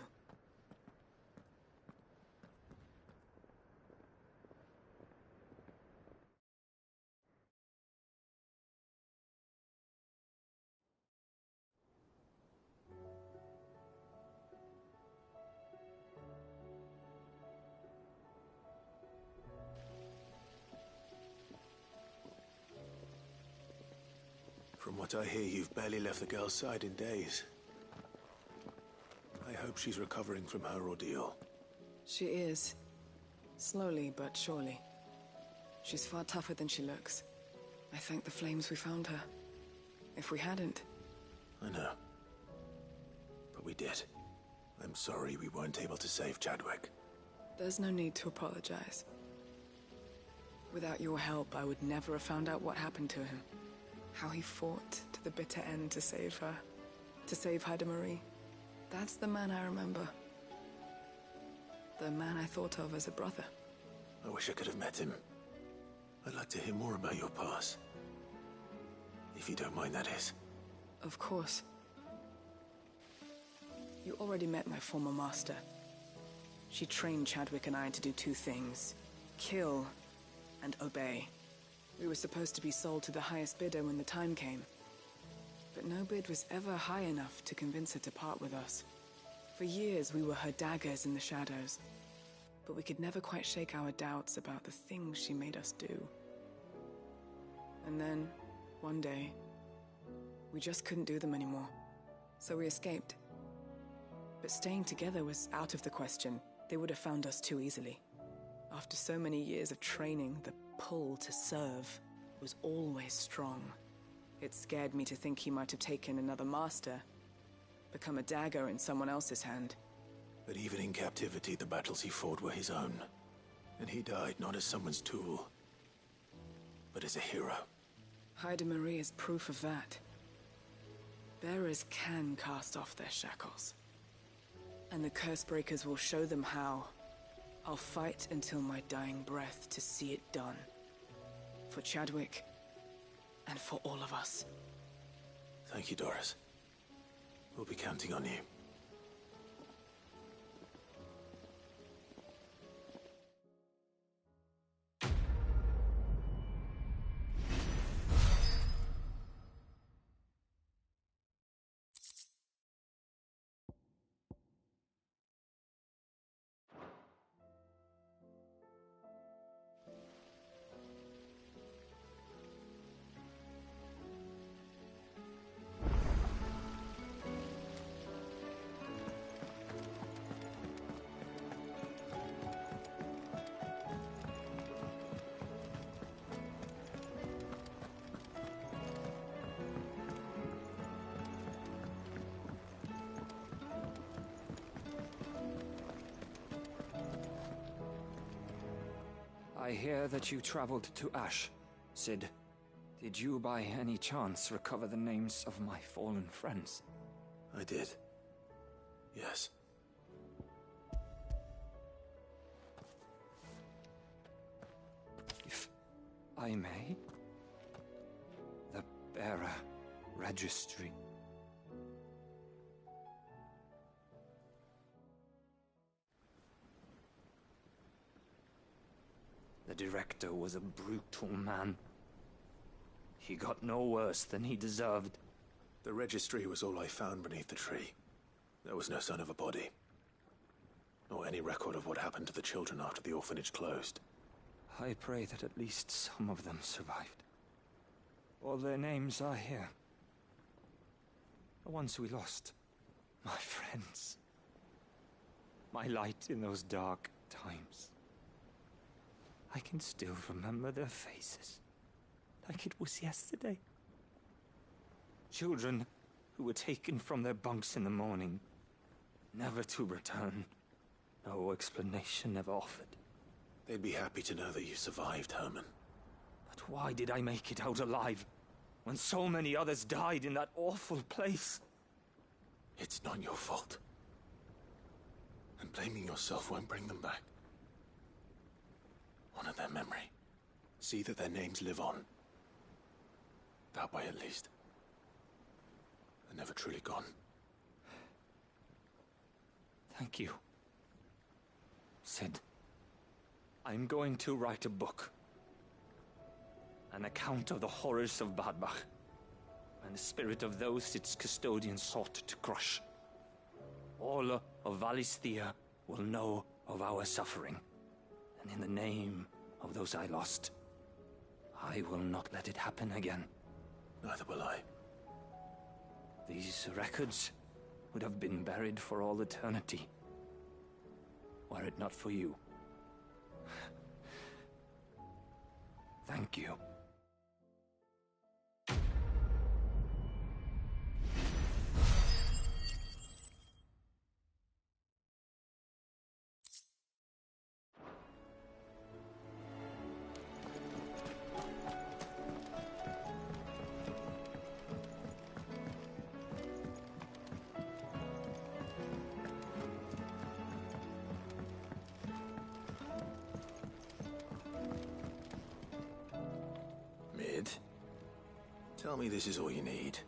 From what I hear, you've barely left the girl's side in days. I hope she's recovering from her ordeal. She is. Slowly but surely. She's far tougher than she looks. I thank the flames we found her. If we hadn't... I know. But we did. I'm sorry we weren't able to save Chadwick. There's no need to apologize. Without your help, I would never have found out what happened to him. How he fought to the bitter end to save her. To save Haida Marie. That's the man I remember. The man I thought of as a brother. I wish I could have met him. I'd like to hear more about your past. If you don't mind, that is. Of course. You already met my former master. She trained Chadwick and I to do two things. Kill and obey. We were supposed to be sold to the highest bidder when the time came. But no bid was ever high enough to convince her to part with us. For years, we were her daggers in the shadows. But we could never quite shake our doubts about the things she made us do. And then, one day, we just couldn't do them anymore. So we escaped. But staying together was out of the question. They would have found us too easily. After so many years of training, the pull to serve was always strong. It scared me to think he might have taken another master, become a dagger in someone else's hand. But even in captivity, the battles he fought were his own. And he died not as someone's tool, but as a hero. Haida Marie is proof of that. Bearers can cast off their shackles. And the Cursebreakers will show them how. I'll fight until my dying breath to see it done. For Chadwick, and for all of us. Thank you, Doris. We'll be counting on you. I hear that you traveled to Ash. Sid, did you by any chance recover the names of my fallen friends? I did. Yes. If I may? The Bearer Registry. The director was a brutal man. He got no worse than he deserved. The registry was all I found beneath the tree. There was no sign of a body. Nor any record of what happened to the children after the orphanage closed. I pray that at least some of them survived. All their names are here. The ones we lost. My friends. My light in those dark times. I can still remember their faces. Like it was yesterday. Children who were taken from their bunks in the morning, never to return. No explanation ever offered. They'd be happy to know that you survived, Herman. But why did I make it out alive, when so many others died in that awful place? It's not your fault. And blaming yourself won't bring them back. Honor their memory. See that their names live on. That way, at least. They're never truly gone. Thank you. Sid, I'm going to write a book. An account of the horrors of Badbach, and the spirit of those its custodians sought to crush. All of Valisthea will know of our suffering, and in the name of those I lost, I will not let it happen again. Neither will I. These records would have been buried for all eternity, were it not for you. Thank you. Tell me this is all you need.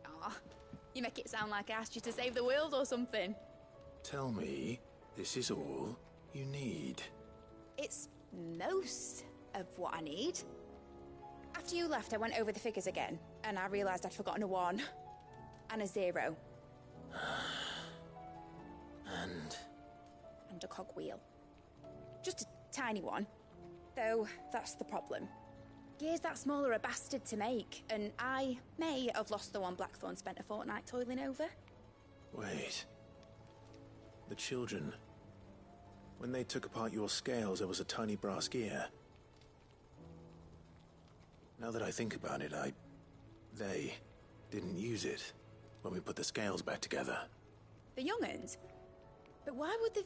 Aw, you make it sound like I asked you to save the world or something. Tell me this is all you need. It's most of what I need. After you left, I went over the figures again, and I realised I'd forgotten a 1 and a 0. And a cogwheel. Just a tiny one. Though, that's the problem. Gears that small are a bastard to make, and I may have lost the one Blackthorn spent a fortnight toiling over. Wait. The children. When they took apart your scales, there was a tiny brass gear. Now that I think about it, they didn't use it when we put the scales back together. The young'uns? But why would the...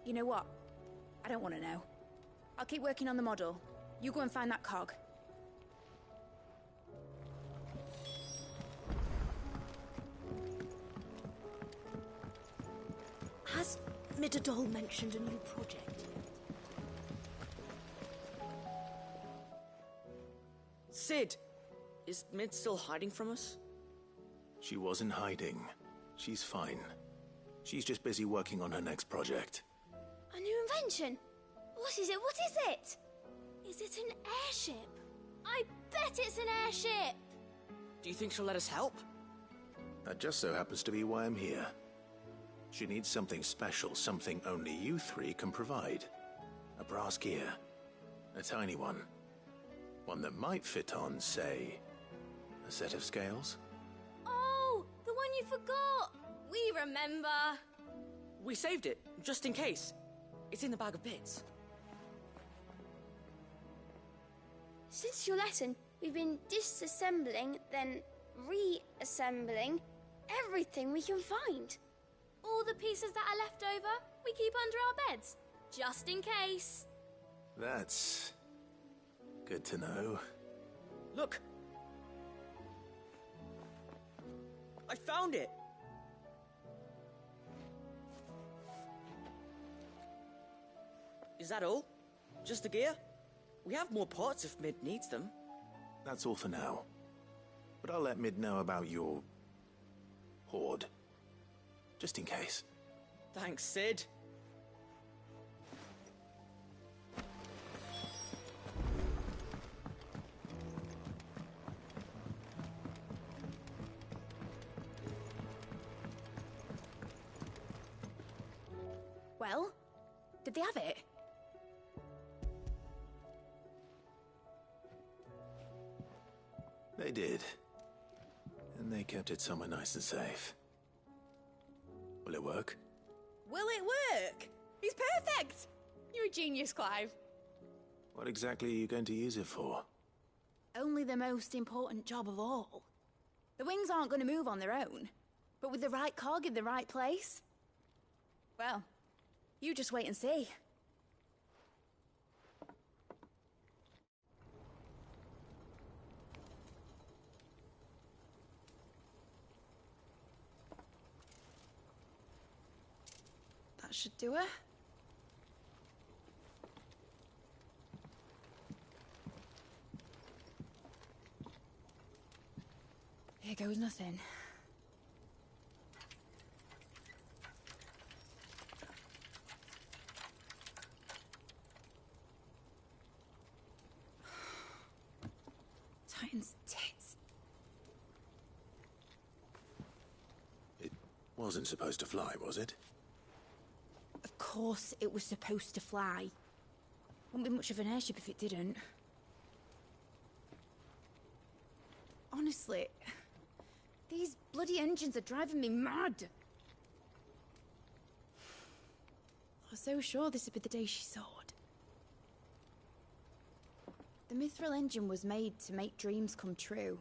You know what? I don't want to know. I'll keep working on the model. You go and find that cog. Has Midadol mentioned a new project? Sid! Is Mid still hiding from us? She wasn't hiding. She's fine. She's just busy working on her next project. A new invention? What is it? What is it? Is it an airship? I bet it's an airship! Do you think she'll let us help? That just so happens to be why I'm here. She needs something special, something only you 3 can provide. A brass gear. A tiny one. One that might fit on, say, a set of scales? Oh, the one you forgot! We remember! We saved it, just in case. It's in the bag of bits. Since your lesson, we've been disassembling, then reassembling everything we can find. All the pieces that are left over, we keep under our beds, just in case. That's good to know. Look! I found it! Is that all? Just the gear? We have more parts if Mid needs them. That's all for now. But I'll let Mid know about your... hoard. Just in case. Thanks, Sid. Well, did they have it? They did. And they kept it somewhere nice and safe. Will it work? Will it work? He's perfect! You're a genius, Clive. What exactly are you going to use it for? Only the most important job of all. The wings aren't going to move on their own, but with the right cog in the right place, well, you just wait and see. That should do it. Here goes nothing. Titan's tits. It wasn't supposed to fly, was it? Of course it was supposed to fly. Wouldn't be much of an airship if it didn't. Honestly, these bloody engines are driving me mad. I was so sure this would be the day she soared. The Mithril engine was made to make dreams come true.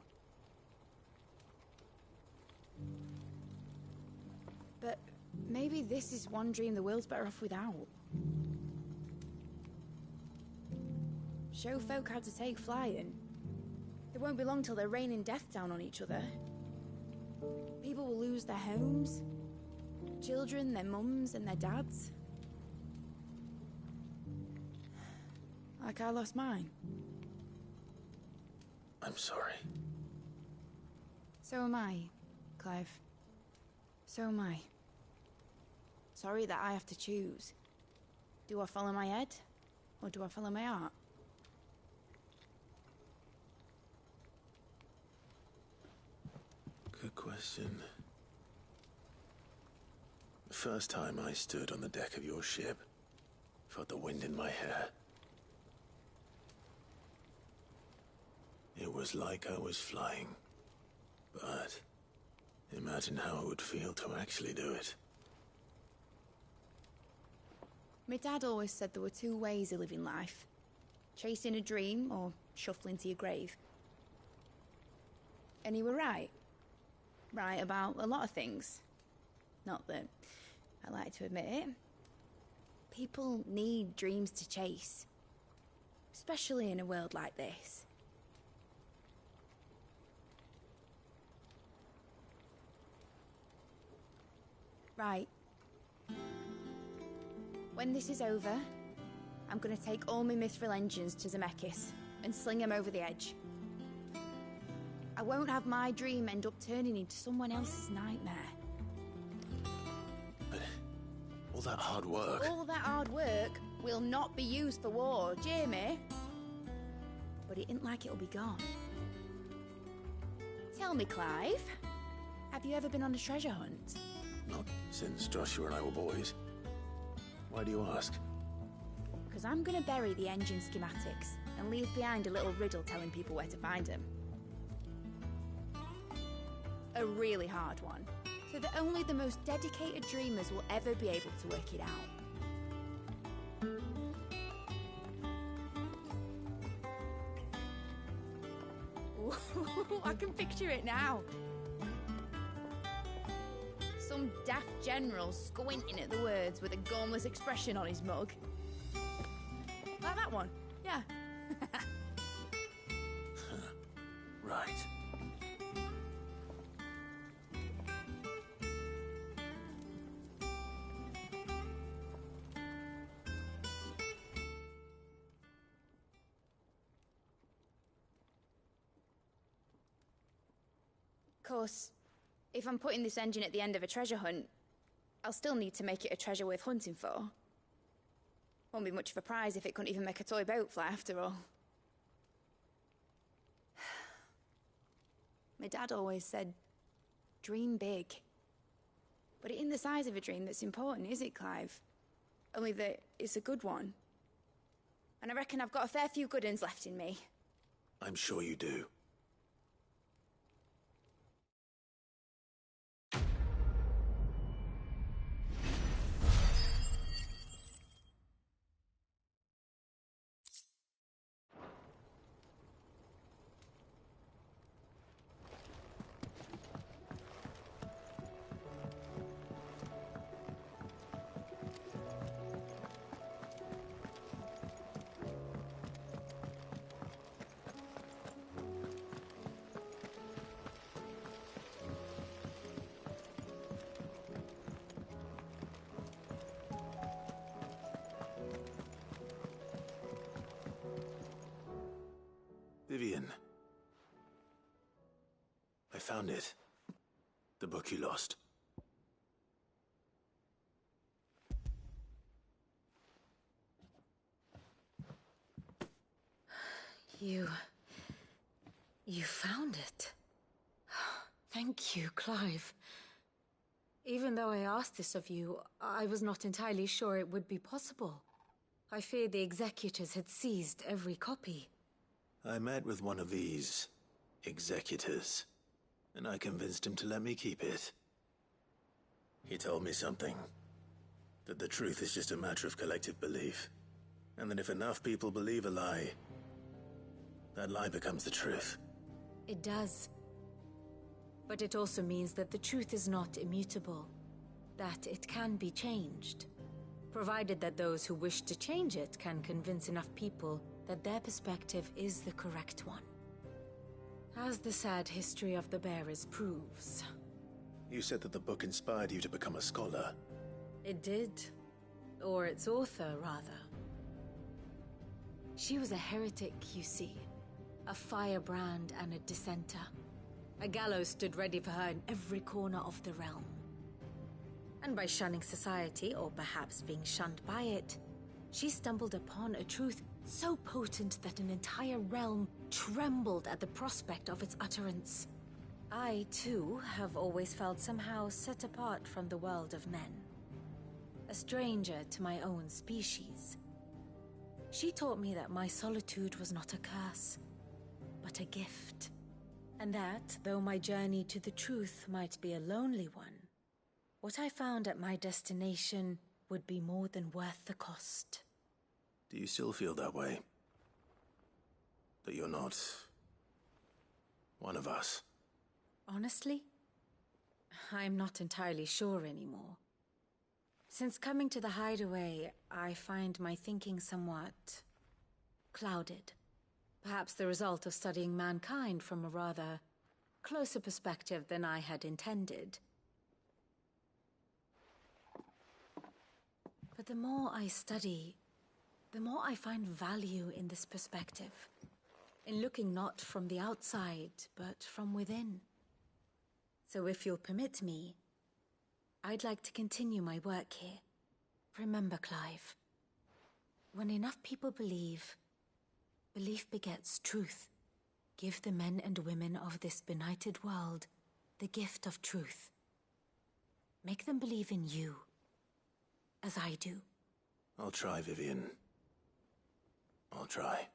But maybe this is one dream the world's better off without. Show folk how to take flying. It won't be long till they're raining death down on each other. People will lose their homes, children, their mums and their dads. Like I lost mine. I'm sorry. So am I, Clive. So am I. Sorry that I have to choose. Do I follow my head, or do I follow my heart? Good question. The first time I stood on the deck of your ship, felt the wind in my hair. It was like I was flying. But imagine how it would feel to actually do it. My dad always said there were two ways of living life. Chasing a dream or shuffling to your grave. And he were right. Right about a lot of things. Not that I like to admit it. People need dreams to chase. Especially in a world like this. Right. When this is over, I'm gonna take all my Mithril engines to Zemeckis and sling them over the edge. I won't have my dream end up turning into someone else's nightmare. But all that hard work... All that hard work will not be used for war, Jamie. But it ain't like it'll be gone. Tell me, Clive, have you ever been on a treasure hunt? Not since Joshua and I were boys. Why do you ask? Because I'm gonna bury the engine schematics and leave behind a little riddle telling people where to find them. A really hard one, so that only the most dedicated dreamers will ever be able to work it out. Ooh, I can picture it now. Some daft general squinting at the words with a gormless expression on his mug. Like that one, yeah. Right. Of course, if I'm putting this engine at the end of a treasure hunt, I'll still need to make it a treasure worth hunting for. Won't be much of a prize if it couldn't even make a toy boat fly after all. My dad always said, dream big. But it ain't the size of a dream that's important, is it, Clive? only that it's a good one. And I reckon I've got a fair few good uns left in me. I'm sure you do. Vivian. I found it. The book you lost. You found it. Thank you, Clive. Even though I asked this of you, I was not entirely sure it would be possible. I feared the executors had seized every copy. I met with one of these executors, and I convinced him to let me keep it. He told me something. That the truth is just a matter of collective belief. And that if enough people believe a lie, that lie becomes the truth. It does. But it also means that the truth is not immutable. That it can be changed. Provided that those who wish to change it can convince enough people that their perspective is the correct one. As the sad history of the Bearers proves. You said that the book inspired you to become a scholar. It did. Or its author, rather. She was a heretic, you see. A firebrand and a dissenter. A gallows stood ready for her in every corner of the realm. And by shunning society, or perhaps being shunned by it, she stumbled upon a truth so potent that an entire realm trembled at the prospect of its utterance. I, too, have always felt somehow set apart from the world of men. A stranger to my own species. She taught me that my solitude was not a curse, but a gift. And that, though my journey to the truth might be a lonely one, what I found at my destination would be more than worth the cost. Do you still feel that way? That you're not one of us? Honestly, I'm not entirely sure anymore. Since coming to the hideaway, I find my thinking somewhat clouded. Perhaps the result of studying mankind from a rather closer perspective than I had intended. But the more I study, the more I find value in this perspective. In looking not from the outside, but from within. So if you'll permit me, I'd like to continue my work here. Remember, Clive, when enough people believe, belief begets truth. Give the men and women of this benighted world the gift of truth. Make them believe in you, as I do. I'll try, Vivian. I'll try.